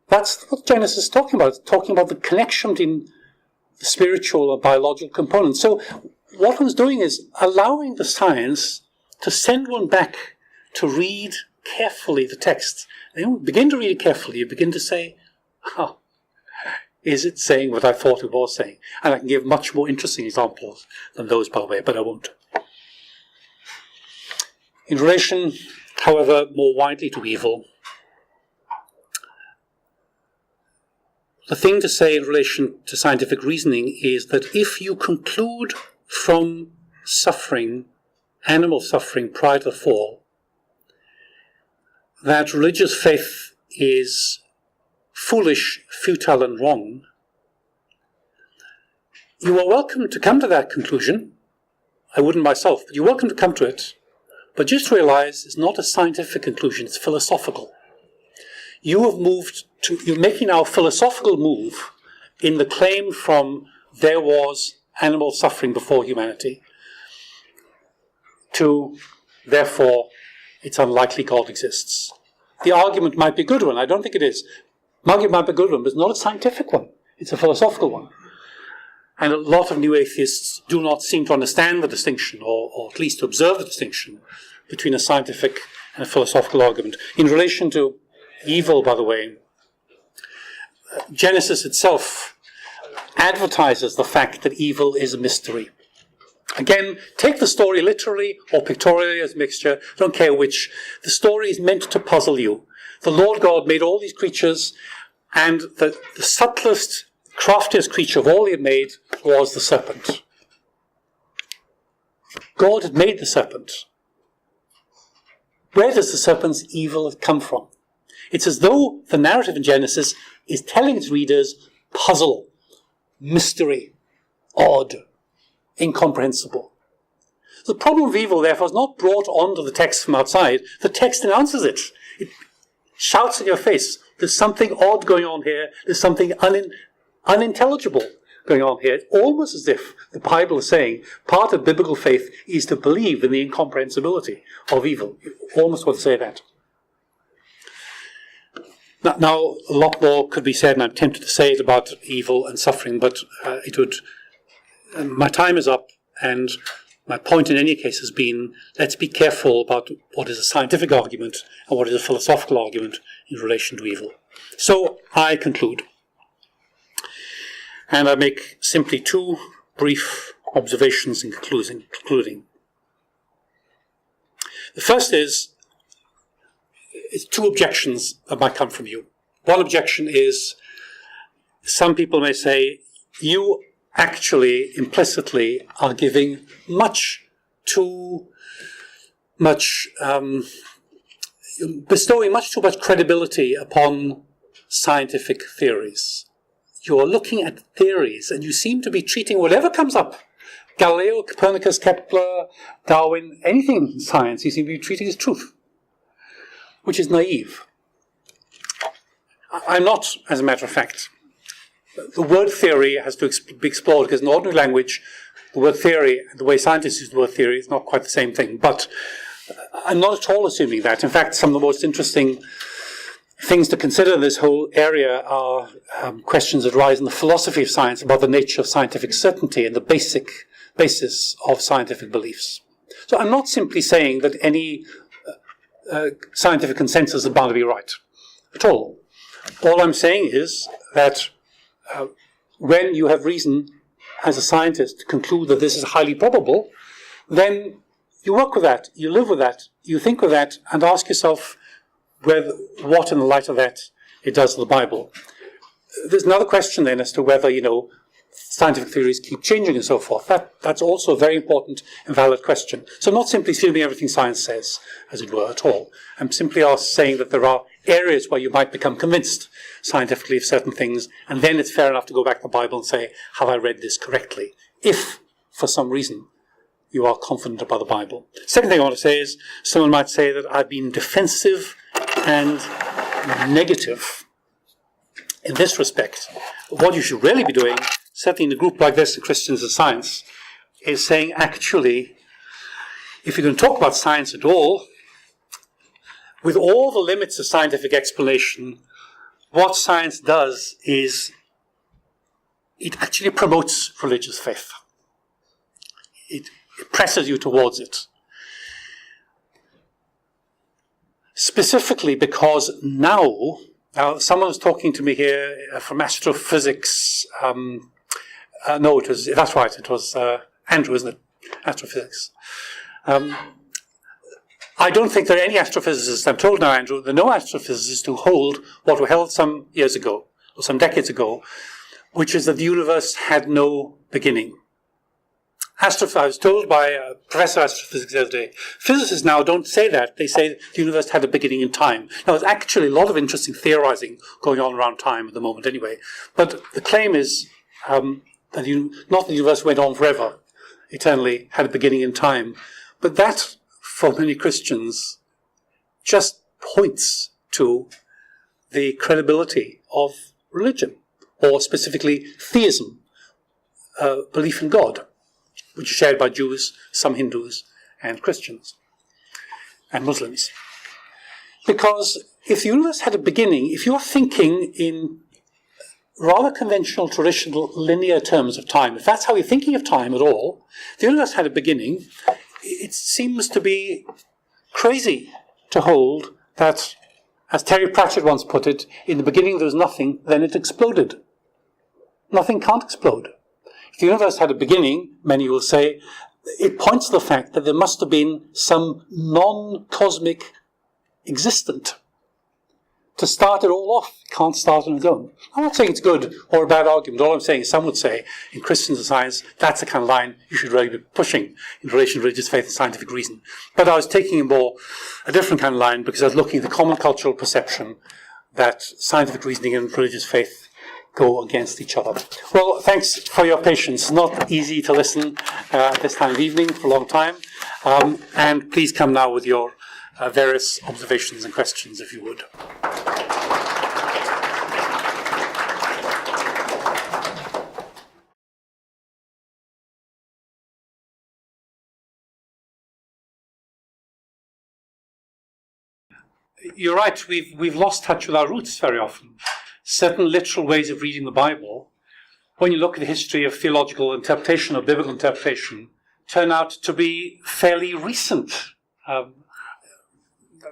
That's what Genesis is talking about. It's talking about the connection between the spiritual or biological component. So what one's doing is allowing the science to send one back to read carefully the text. And you begin to read it carefully. You begin to say, oh, is it saying what I thought it was saying? And I can give much more interesting examples than those, by the way, but I won't. In relation, however, more widely to evil, the thing to say in relation to scientific reasoning is that if you conclude from suffering, animal suffering prior to the fall, that religious faith is foolish, futile, and wrong, you are welcome to come to that conclusion. I wouldn't myself, but you're welcome to come to it. But just realize it's not a scientific conclusion, it's philosophical. You're making now a philosophical move in the claim from there was animal suffering before humanity to, therefore, it's unlikely God exists. The argument might be a good one. I don't think it is. The argument might be a good one, but it's not a scientific one. It's a philosophical one. And a lot of new atheists do not seem to understand the distinction, or at least to observe the distinction between a scientific and a philosophical argument. In relation to evil, by the way, Genesis itself advertises the fact that evil is a mystery. Again, take the story literally or pictorially as a mixture, I don't care which. The story is meant to puzzle you. The Lord God made all these creatures, and the subtlest, craftiest creature of all he had made was the serpent. God had made the serpent. Where does the serpent's evil come from? It's as though the narrative in Genesis is telling its readers puzzle, mystery, odd, incomprehensible. The problem of evil, therefore, is not brought onto the text from outside. The text announces it. It shouts in your face, there's something odd going on here, there's something unintelligible going on here. It's almost as if the Bible is saying part of biblical faith is to believe in the incomprehensibility of evil. You almost want to say that. Now, a lot more could be said, and I'm tempted to say it about evil and suffering, but my time is up, and my point in any case has been, let's be careful about what is a scientific argument and what is a philosophical argument in relation to evil. So, I conclude. and I make simply two brief observations in concluding. The first is two objections that might come from you. One objection is, some people may say, you actually implicitly are giving bestowing much too much credibility upon scientific theories. You're looking at theories and you seem to be treating whatever comes up, Galileo, Copernicus, Kepler, Darwin, anything in science, you seem to be treating as truth, which is naive. I'm not, as a matter of fact. The word theory has to be explored, because in ordinary language, the word theory, the way scientists use the word theory, is not quite the same thing. But I'm not at all assuming that. In fact, some of the most interesting things to consider in this whole area are questions that arise in the philosophy of science about the nature of scientific certainty and the basis of scientific beliefs. So I'm not simply saying that any scientific consensus is bound to be right at all. All I'm saying is that when you have reason as a scientist to conclude that this is highly probable, then you work with that, you live with that, you think with that, and ask yourself what in the light of that it does to the Bible. There's another question then as to whether, scientific theories keep changing and so forth. That's also a very important and valid question. So I'm not simply assuming everything science says, as it were, at all. I'm simply saying that there are areas where you might become convinced scientifically of certain things, and then it's fair enough to go back to the Bible and say, have I read this correctly? If, for some reason, you are confident about the Bible. Second thing I want to say is, someone might say that I've been defensive and negative. In this respect, what you should really be doing, certainly in a group like this, the Christians of Science, is saying, actually, if you're going to talk about science at all, with all the limits of scientific explanation, what science does is it actually promotes religious faith. It presses you towards it. Specifically because now someone was talking to me here from astrophysics. No, that's right, it was Andrew, isn't it? Astrophysics. I don't think there are any astrophysicists, I'm told now, Andrew, there are no astrophysicists who hold what were held some years ago, or some decades ago, which is that the universe had no beginning. I was told by a professor of astrophysics the other day, physicists now don't say that. They say the universe had a beginning in time. Now, there's actually a lot of interesting theorizing going on around time at the moment anyway. But the claim is that not the universe went on forever, eternally, had a beginning in time. But that, for many Christians, just points to the credibility of religion, or specifically theism, belief in God, which is shared by Jews, some Hindus, and Christians, and Muslims. Because if the universe had a beginning, if you're thinking in rather conventional, traditional, linear terms of time, if that's how you're thinking of time at all, if the universe had a beginning, it seems to be crazy to hold that, as Terry Pratchett once put it, in the beginning there was nothing, then it exploded. Nothing can't explode. If the universe had a beginning, many will say, it points to the fact that there must have been some non-cosmic existent to start it all off. It can't start on its own. I'm not saying it's good or a bad argument. All I'm saying is some would say, in Christians and science, that's the kind of line you should really be pushing in relation to religious faith and scientific reason. But I was taking a different kind of line because I was looking at the common cultural perception that scientific reasoning and religious faith go against each other. Well, thanks for your patience. Not easy to listen at this time of evening for a long time. And please come now with your various observations and questions, if you would. You're right, we've lost touch with our roots very often. Certain literal ways of reading the Bible, when you look at the history of theological interpretation or biblical interpretation, turn out to be fairly recent.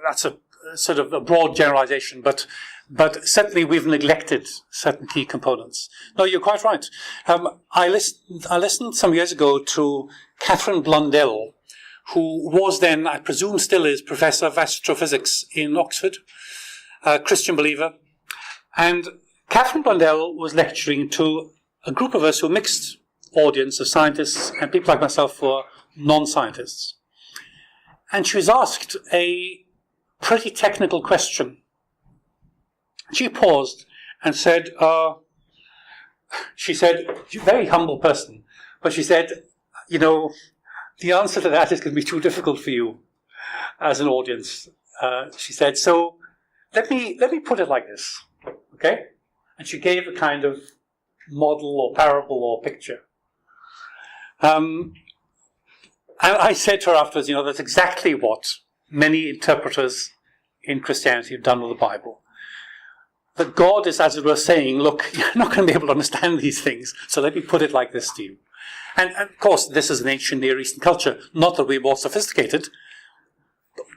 That's a sort of a broad generalization, but but certainly we've neglected certain key components. No, you're quite right. I listened some years ago to Catherine Blundell, who was then, I presume still is, Professor of Astrophysics in Oxford, a Christian believer. And Catherine Blundell was lecturing to a group of us who were mixed audience of scientists and people like myself who are non-scientists. And she was asked a pretty technical question. She paused and said, she's a very humble person, but she said, the answer to that is going to be too difficult for you as an audience. She said, so let me put it like this, okay? And she gave a kind of model or parable or picture. And I said to her afterwards, that's exactly what many interpreters in Christianity have done with the Bible. That God is, as it were, saying, look, you're not going to be able to understand these things, so let me put it like this to you. And of course, this is an ancient Near Eastern culture, not that we're more sophisticated.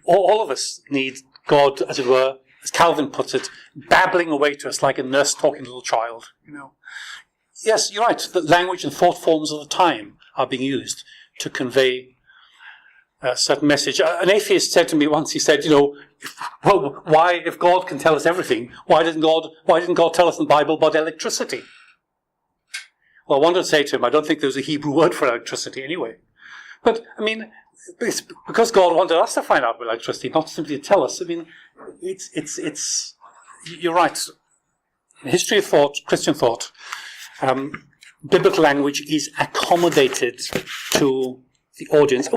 All of us need God, as it were, as Calvin puts it, babbling away to us like a nurse talking to a little child. Yes, you're right, the language and thought forms of the time are being used to convey a certain message. An atheist said to me once, he said, well, why, if God can tell us everything, why didn't God tell us in the Bible about electricity? Well, I wanted to say to him, I don't think there's a Hebrew word for electricity anyway. But, it's because God wanted us to find out about electricity, not simply to tell us. You're right. In the history of thought, Christian thought, biblical language is accommodated to the audience.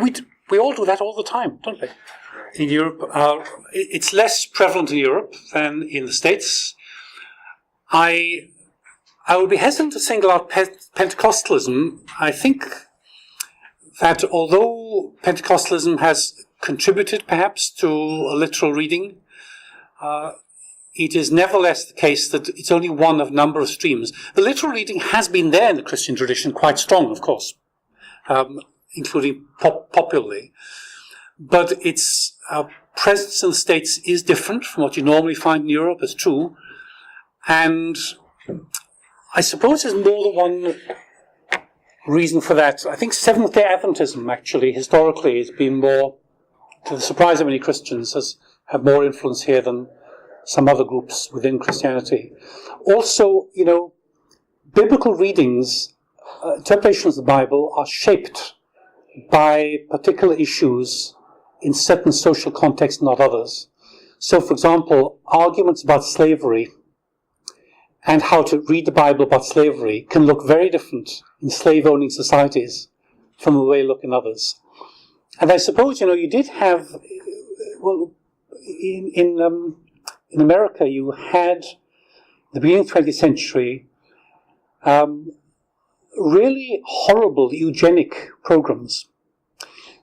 We all do that all the time, don't we? In Europe, it's less prevalent in Europe than in the States. I would be hesitant to single out Pentecostalism. I think that although Pentecostalism has contributed perhaps to a literal reading, it is nevertheless the case that it's only one of a number of streams. The literal reading has been there in the Christian tradition, quite strong, of course, including popularly. But its presence in the States is different from what you normally find in Europe, it's true. And I suppose there's more than one reason for that. I think Seventh-day Adventism, actually, historically, has been more, to the surprise of many Christians, has had more influence here than some other groups within Christianity. Also, biblical readings, interpretations of the Bible, are shaped by particular issues in certain social contexts, not others. So, for example, arguments about slavery and how to read the Bible about slavery can look very different in slave-owning societies from the way they look in others. And I suppose, you did have, in America, you had, the beginning of the 20th century, really horrible eugenic programs.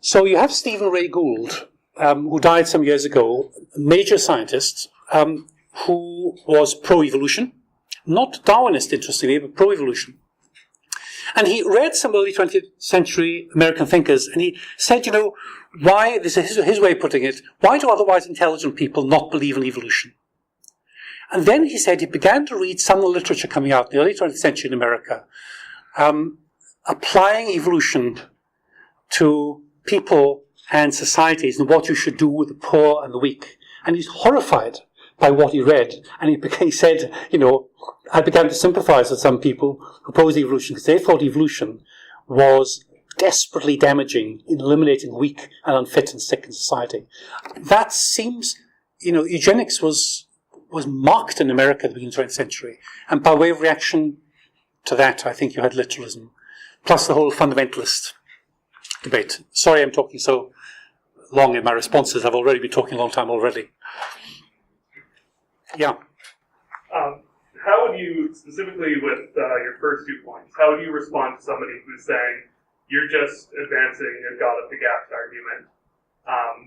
So you have Stephen Ray Gould, who died some years ago, a major scientist, who was pro-evolution, not Darwinist, interestingly, but pro-evolution. And he read some early 20th century American thinkers, and he said, why, this is his way of putting it, why do otherwise intelligent people not believe in evolution? And then he said he began to read some of the literature coming out in the early 20th century in America, applying evolution to people and societies and what you should do with the poor and the weak. And he's horrified by what he read. And he said, I began to sympathize with some people who opposed evolution because they thought evolution was desperately damaging in eliminating the weak and unfit and sick in society. That seems, eugenics was marked in America at the beginning of the 20th century. And by way of reaction to that, I think you had literalism, plus the whole fundamentalist debate. Sorry I'm talking so long in my responses. I've already been talking a long time already. Yeah. How would you, specifically with your first 2 points, how would you respond to somebody who's saying you're just advancing a God of the gaps argument,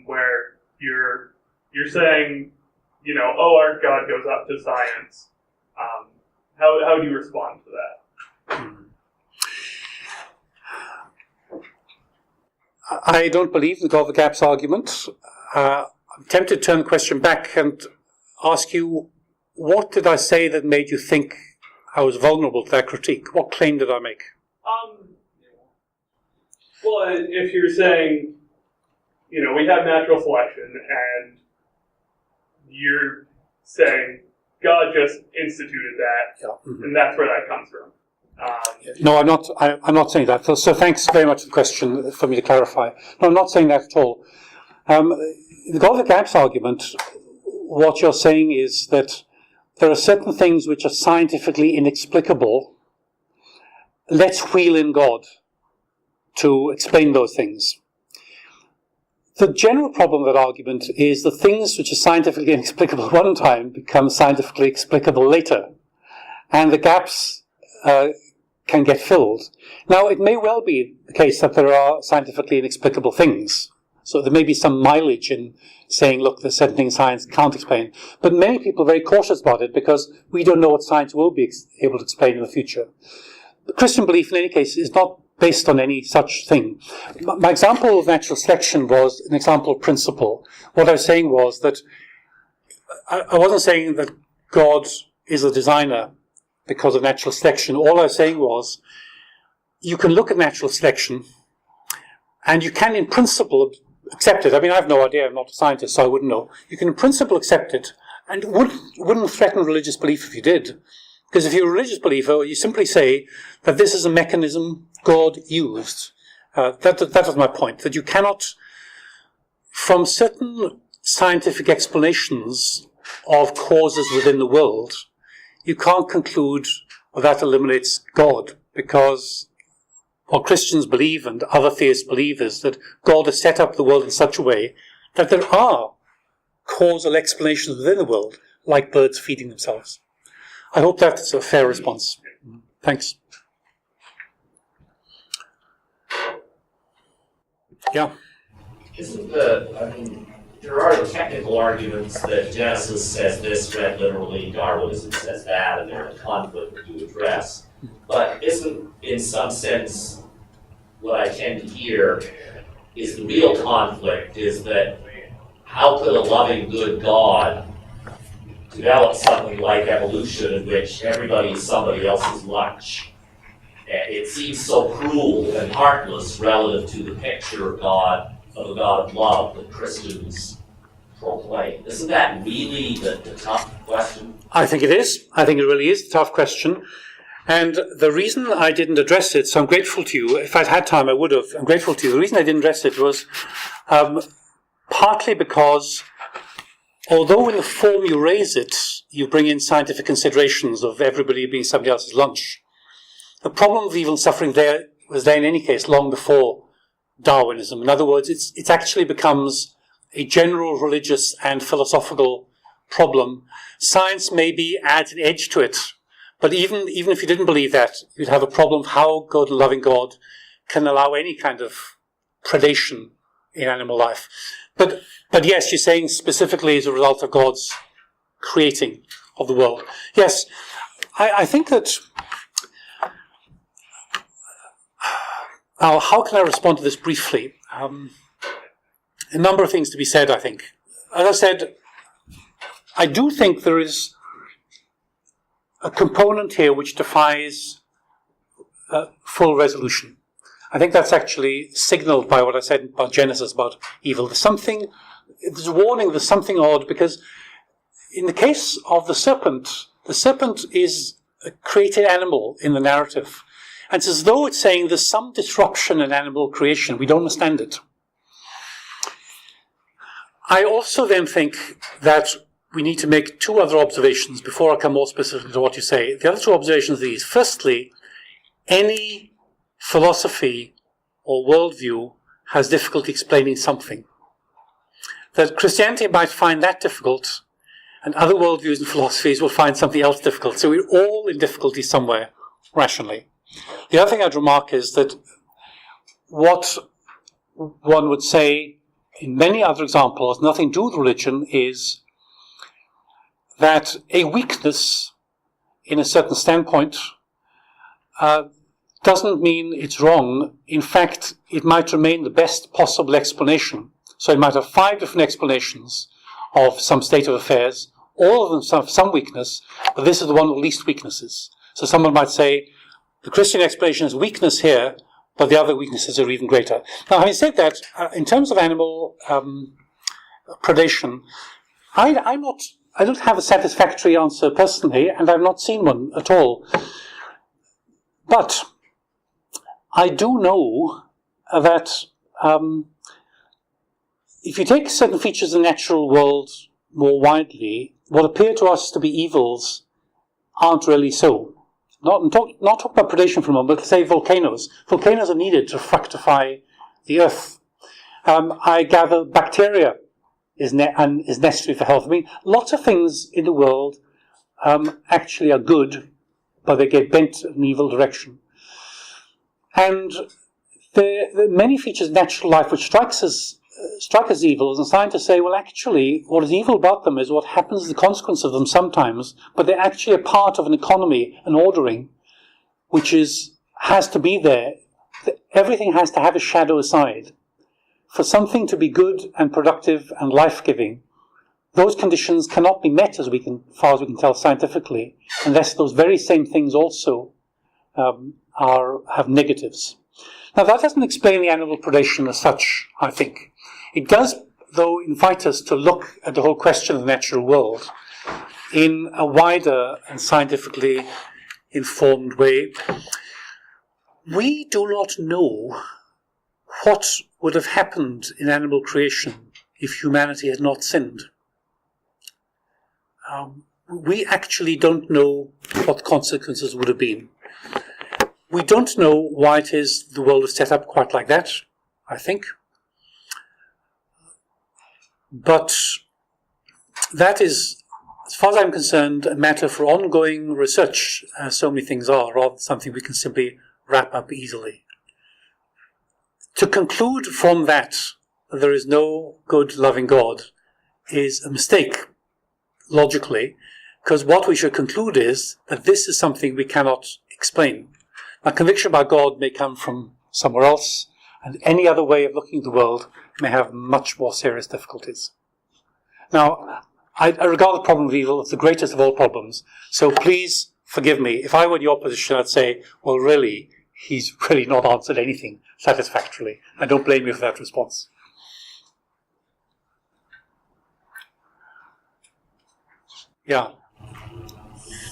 where you're saying, our God goes up to science? How do you respond to that? I don't believe in the God of the gaps argument. I'm tempted to turn the question back and ask you, what did I say that made you think I was vulnerable to that critique? What claim did I make? Well, if you're saying, we have natural selection, and you're saying God just instituted that, and that's where that comes from. No, I'm not saying that. So thanks very much for the question for me to clarify. No, I'm not saying that at all. The God of the gaps argument, what you're saying is that there are certain things which are scientifically inexplicable. Let's wheel in God to explain those things. The general problem with that argument is the things which are scientifically inexplicable one time become scientifically explicable later. And the gaps can get filled. Now, it may well be the case that there are scientifically inexplicable things. So there may be some mileage in saying, look, there's certain things science can't explain. But many people are very cautious about it because we don't know what science will be able to explain in the future. The Christian belief, in any case, is not based on any such thing. My example of natural selection was an example of principle. What I was saying was that I wasn't saying that God is a designer because of natural selection. All I was saying was you can look at natural selection and you can, in principle, accept it. I mean, I have no idea. I'm not a scientist, so I wouldn't know. You can, in principle, accept it, and it wouldn't threaten religious belief if you did. Because if you're a religious believer, you simply say that this is a mechanism God used. That was my point, that you cannot, from certain scientific explanations of causes within the world, you can't conclude that eliminates God, because what Christians believe and other theists believe is that God has set up the world in such a way that there are causal explanations within the world, like birds feeding themselves. I hope that's a fair response. Thanks. Yeah. There are technical arguments that Genesis says this, read literally, Darwinism says that, and there's a conflict that you address. But isn't, in some sense, what I tend to hear is the real conflict is that how could a loving, good God develop something like evolution in which everybody is somebody else's lunch? It seems so cruel and heartless relative to the picture of God, of a God of love that Christians proclaim. Isn't that really the tough question? I think it is. I think it really is a tough question. And the reason I didn't address it, so I'm grateful to you. If I'd had time, I would have. I'm grateful to you. The reason I didn't address it was partly because although in the form you raise it, you bring in scientific considerations of everybody being somebody else's lunch, the problem of evil and suffering there was there in any case long before Darwinism. In other words, it actually becomes a general religious and philosophical problem. Science maybe adds an edge to it, but even if you didn't believe that, you'd have a problem of how good and loving God can allow any kind of predation in animal life. But yes, you're saying specifically as a result of God's creating of the world. Yes, I think that... how can I respond to this briefly? A number of things to be said, I think. As I said, I do think there is a component here which defies full resolution. I think that's actually signaled by what I said about Genesis, about evil. There's a warning, there's something odd, because in the case of the serpent is a created animal in the narrative. And it's as though it's saying there's some disruption in animal creation. We don't understand it. I also then think that we need to make two other observations before I come more specifically to what you say. The other two observations are these. Firstly, any philosophy or worldview has difficulty explaining something. That Christianity might find that difficult, and other worldviews and philosophies will find something else difficult. So we're all in difficulty somewhere, rationally. The other thing I'd remark is that what one would say in many other examples, nothing to do with religion, is that a weakness in a certain standpoint doesn't mean it's wrong. In fact, it might remain the best possible explanation. So it might have 5 different explanations of some state of affairs, all of them have some weakness, but this is the one with least weaknesses. So someone might say, the Christian explanation has weakness here, but the other weaknesses are even greater. Now, having said that, in terms of animal predation, I don't have a satisfactory answer personally, and I've not seen one at all. But I do know that if you take certain features of the natural world more widely, what appear to us to be evils aren't really so. Not talk about predation for a moment, but say volcanoes. Volcanoes are needed to fructify the earth. I gather bacteria is necessary for health. I mean, lots of things in the world actually are good, but they get bent in an evil direction. And there are many features of natural life which strike as evils, and scientists say, well, actually, what is evil about them is what happens as the consequence of them sometimes, but they're actually a part of an economy, an ordering, which has to be there. Everything has to have a shadow side. For something to be good and productive and life-giving, those conditions cannot be met, as far as we can tell scientifically, unless those very same things also have negatives. Now, that doesn't explain the animal predation as such, I think. It does, though, invite us to look at the whole question of the natural world in a wider and scientifically informed way. We do not know what would have happened in animal creation if humanity had not sinned. We actually don't know what the consequences would have been. We don't know why it is the world is set up quite like that, I think. But that is, as far as I'm concerned, a matter for ongoing research, as so many things are, rather than something we can simply wrap up easily. To conclude from that there is no good, loving God is a mistake, logically, because what we should conclude is that this is something we cannot explain. Our conviction about God may come from somewhere else, and any other way of looking at the world may have much more serious difficulties. Now, I regard the problem of evil as the greatest of all problems, so please forgive me. If I were in your position, I'd say, well, really, he's really not answered anything satisfactorily. I don't blame you for that response. Yeah.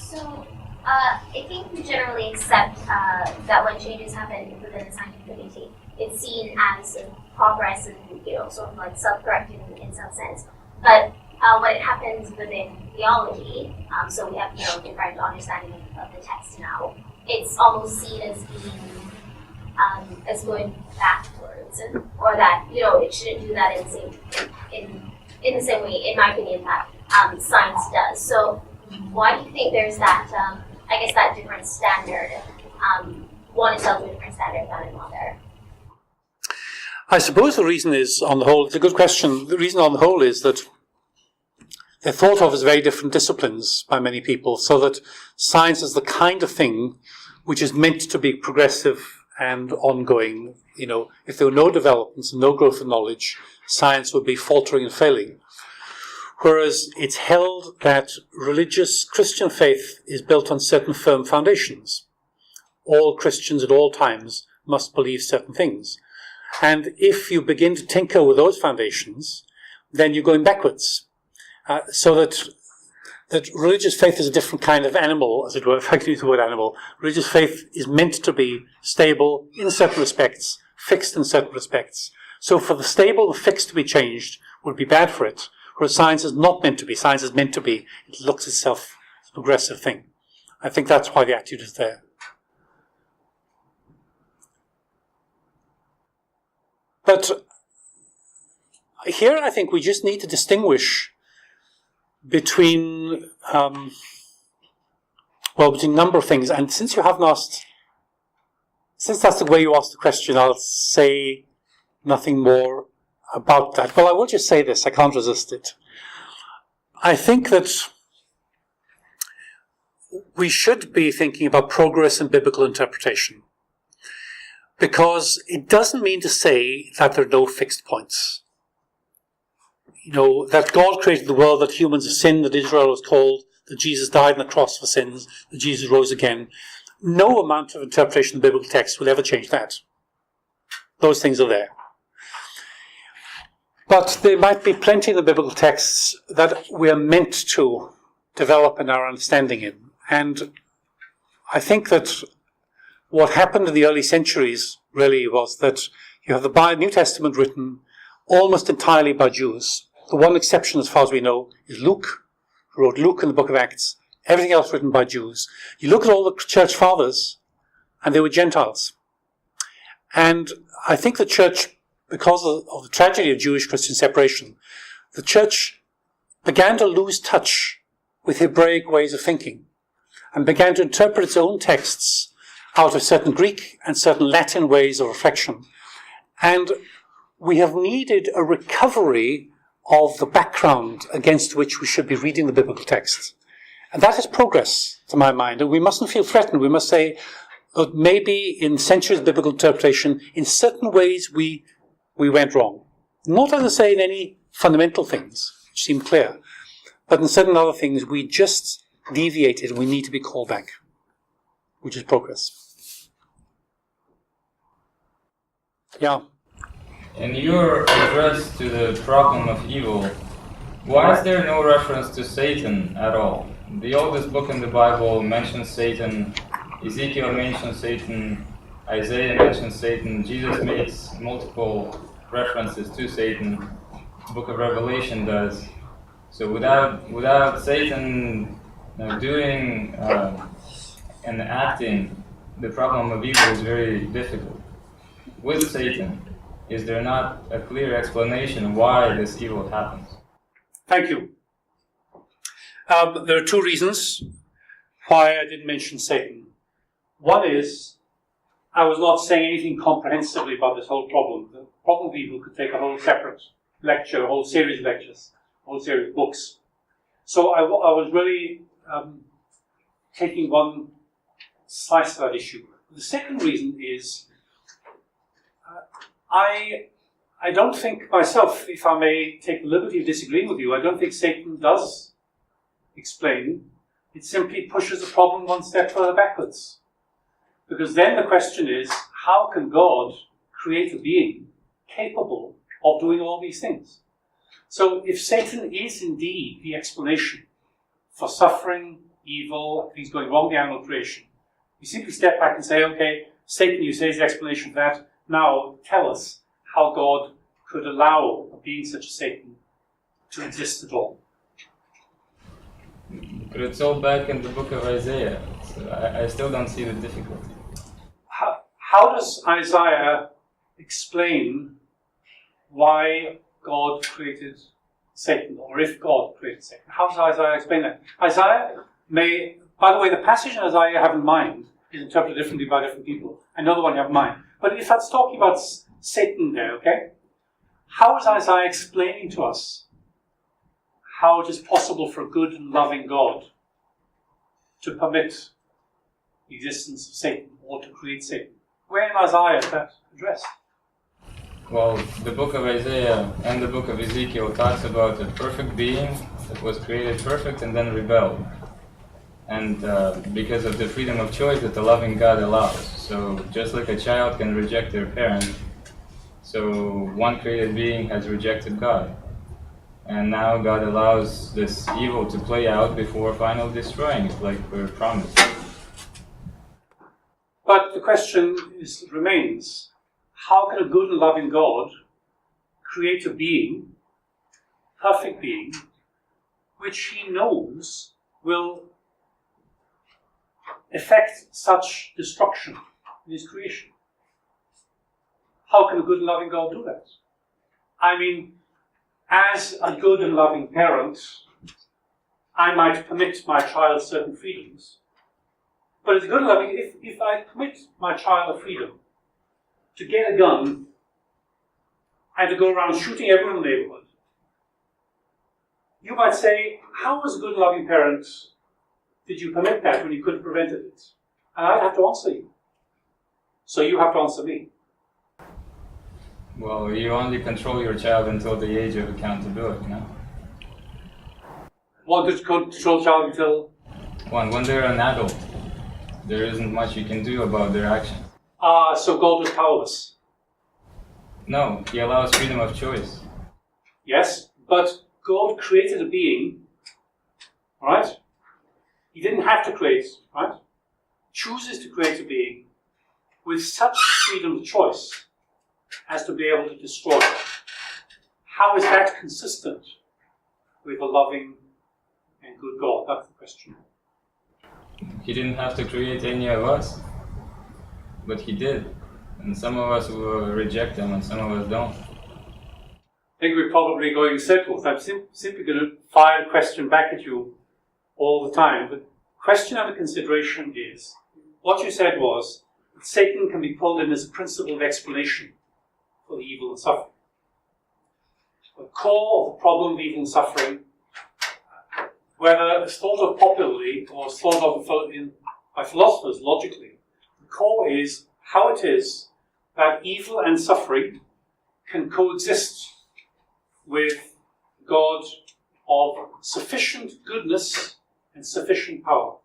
So, I think we generally accept that when changes happen within the scientific community, it's seen as progress and, sort of like self-correcting in some sense. But when it happens within theology, so we have, different understanding of the text now, it's almost seen as being as going backwards, or that it shouldn't do that in the same way, in my opinion, that science does. So why do you think there's that? I guess that different standard. One is held to a different standard than another. I suppose the reason is, on the whole, it's a good question. The reason on the whole is that they're thought of as very different disciplines by many people, so that science is the kind of thing which is meant to be progressive and ongoing. If there were no developments and no growth of knowledge, science would be faltering and failing. Whereas it's held that religious Christian faith is built on certain firm foundations. All Christians at all times must believe certain things. And if you begin to tinker with those foundations, then you're going backwards. So that religious faith is a different kind of animal, as it were, if I can use the word animal. Religious faith is meant to be stable in certain respects, fixed in certain respects. So for the stable and fixed to be changed would be bad for it, whereas science is not meant to be. Science is meant to be. It looks itself as a progressive thing. I think that's why the attitude is there. But here I think we just need to distinguish between a number of things. And since that's the way you asked the question, I'll say nothing more about that. Well, I will just say this, I can't resist it. I think that we should be thinking about progress in biblical interpretation, because it doesn't mean to say that there are no fixed points. that God created the world, that humans have sinned, that Israel was called, that Jesus died on the cross for sins, that Jesus rose again. No amount of interpretation of the biblical text will ever change that. Those things are there. But there might be plenty in the biblical texts that we are meant to develop in our understanding in. And I think that what happened in the early centuries really was that you have the New Testament written almost entirely by Jews. The one exception, as far as we know, is Luke, who wrote Luke in the book of Acts. Everything else written by Jews. You look at all the church fathers, and they were Gentiles. And I think the church, because of the tragedy of Jewish-Christian separation, the church began to lose touch with Hebraic ways of thinking and began to interpret its own texts out of certain Greek and certain Latin ways of reflection. And we have needed a recovery of the background against which we should be reading the biblical text. And that is progress, to my mind. And we mustn't feel threatened. We must say that maybe in centuries of biblical interpretation, in certain ways we went wrong. Not, as I say, in any fundamental things, which seem clear, but in certain other things we just deviated and we need to be called back, which is progress. Yeah. In your address to the problem of evil, why is there no reference to Satan at all? The oldest book in the Bible mentions Satan, Ezekiel mentions Satan, Isaiah mentions Satan, Jesus makes multiple references to Satan, the book of Revelation does. So without Satan doing and acting, the problem of evil is very difficult. With Satan, is there not a clear explanation why this evil happens? Thank you. There are two reasons why I didn't mention Satan. One is, I was not saying anything comprehensively about this whole problem. The problem of evil could take a whole separate lecture, a whole series of lectures, a whole series of books. So I was really taking one slice of that issue. The second reason is, I don't think myself, if I may take the liberty of disagreeing with you, I don't think Satan does explain. It simply pushes the problem one step further backwards. Because then the question is, how can God create a being capable of doing all these things? So if Satan is indeed the explanation for suffering, evil, things going wrong in the animal creation, we simply step back and say, okay, Satan, you say is the explanation for that. Now tell us how God could allow a being such as Satan to exist at all. But it's all back in the book of Isaiah, so I still don't see the difficulty. How does Isaiah explain why God created Satan, or if God created Satan? How does Isaiah explain that? Isaiah may, by the way, the passage in Isaiah you have in mind is interpreted differently by different people. I know the one you have in mind. But if that's talking about Satan there, okay? How is Isaiah explaining to us how it is possible for a good and loving God to permit the existence of Satan or to create Satan? Where in Isaiah is that addressed? Well, the book of Isaiah and the book of Ezekiel talks about a perfect being that was created perfect and then rebelled. And because of the freedom of choice that the loving God allows. So just like a child can reject their parent, so one created being has rejected God. And now God allows this evil to play out before finally destroying it, like we're promised. But the question remains, how can a good and loving God create a being, perfect being, which he knows will effect such destruction in his creation? How can a good and loving God do that? I mean, as a good and loving parent, I might permit my child certain freedoms. But as a good and loving, if I permit my child a freedom to get a gun and to go around shooting everyone in the neighborhood, you might say, how as a good and loving parent did you permit that when you could have prevented it? And I'd have to answer you. So you have to answer me. Well, you only control your child until the age of accountability, no? What does control child until? When they're an adult, there isn't much you can do about their actions. So God was powerless. No, he allows freedom of choice. Yes, but God created a being, right? He didn't have to create, right? Chooses to create a being with such freedom of choice as to be able to destroy it. How is that consistent with a loving and good God? That's the question. He didn't have to create any of us, but he did. And some of us will reject him and some of us don't. I think we're probably going in circles. I'm simply going to fire a question back at you all the time. The question under consideration is, what you said was that Satan can be pulled in as a principle of explanation for the evil and suffering. The core of the problem of evil and suffering, whether it's thought of popularly or it's thought of by philosophers logically, the core is how it is that evil and suffering can coexist with God of sufficient goodness and sufficient power.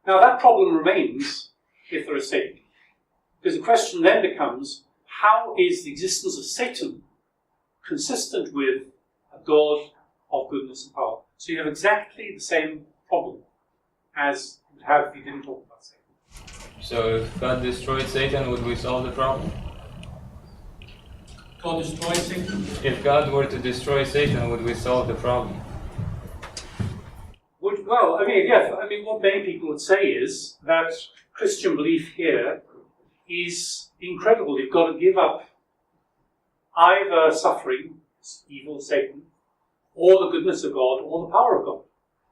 Now that problem remains if there is Satan. Because the question then becomes, how is the existence of Satan consistent with a God of goodness and power? So you have exactly the same problem as you would have if you didn't talk about Satan. So if God destroyed Satan, would we solve the problem? God destroyed Satan? If God were to destroy Satan, would we solve the problem? What many people would say is that Christian belief here is incredible. You've got to give up either suffering, evil, Satan, or the goodness of God, or the power of God.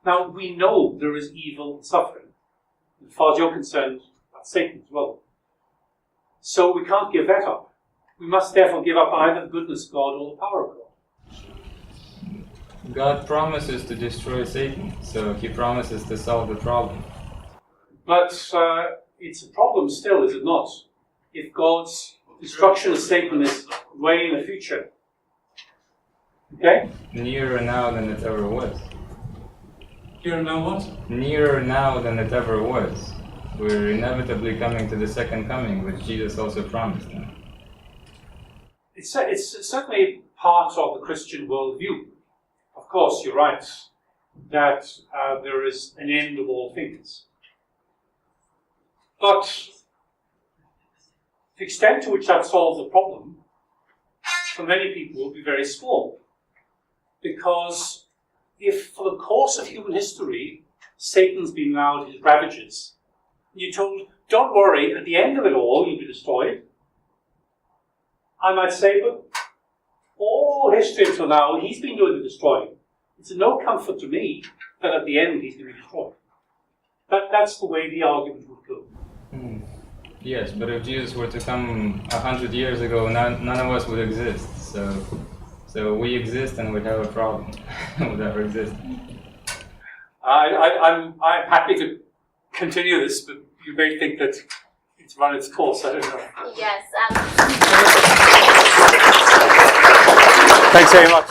Now, we know there is evil and suffering. As far as you're concerned, that's Satan as well. So we can't give that up. We must therefore give up either the goodness of God or the power of God. God promises to destroy Satan, so he promises to solve the problem. But it's a problem still, is it not? If God's destruction of Satan is way in the future. Okay? Nearer now than it ever was. Here and now what? Nearer now than it ever was. We're inevitably coming to the second coming, which Jesus also promised. It's certainly part of the Christian worldview. Of course, you're right that there is an end of all things. But the extent to which that solves the problem, for many people, will be very small. Because if for the course of human history, Satan's been allowed his ravages, and you're told, don't worry, at the end of it all, you'll be destroyed, I might say, but all history until now, he's been doing the destroying. It's no comfort to me that at the end he's going to be destroyed. That's the way the argument would go. Yes, but if Jesus were to come 100 years ago, none of us would exist. So we exist and we'd have a problem with our existence. I'm happy to continue this, but you may think that it's run its course. I don't know. Yes. Thanks very much.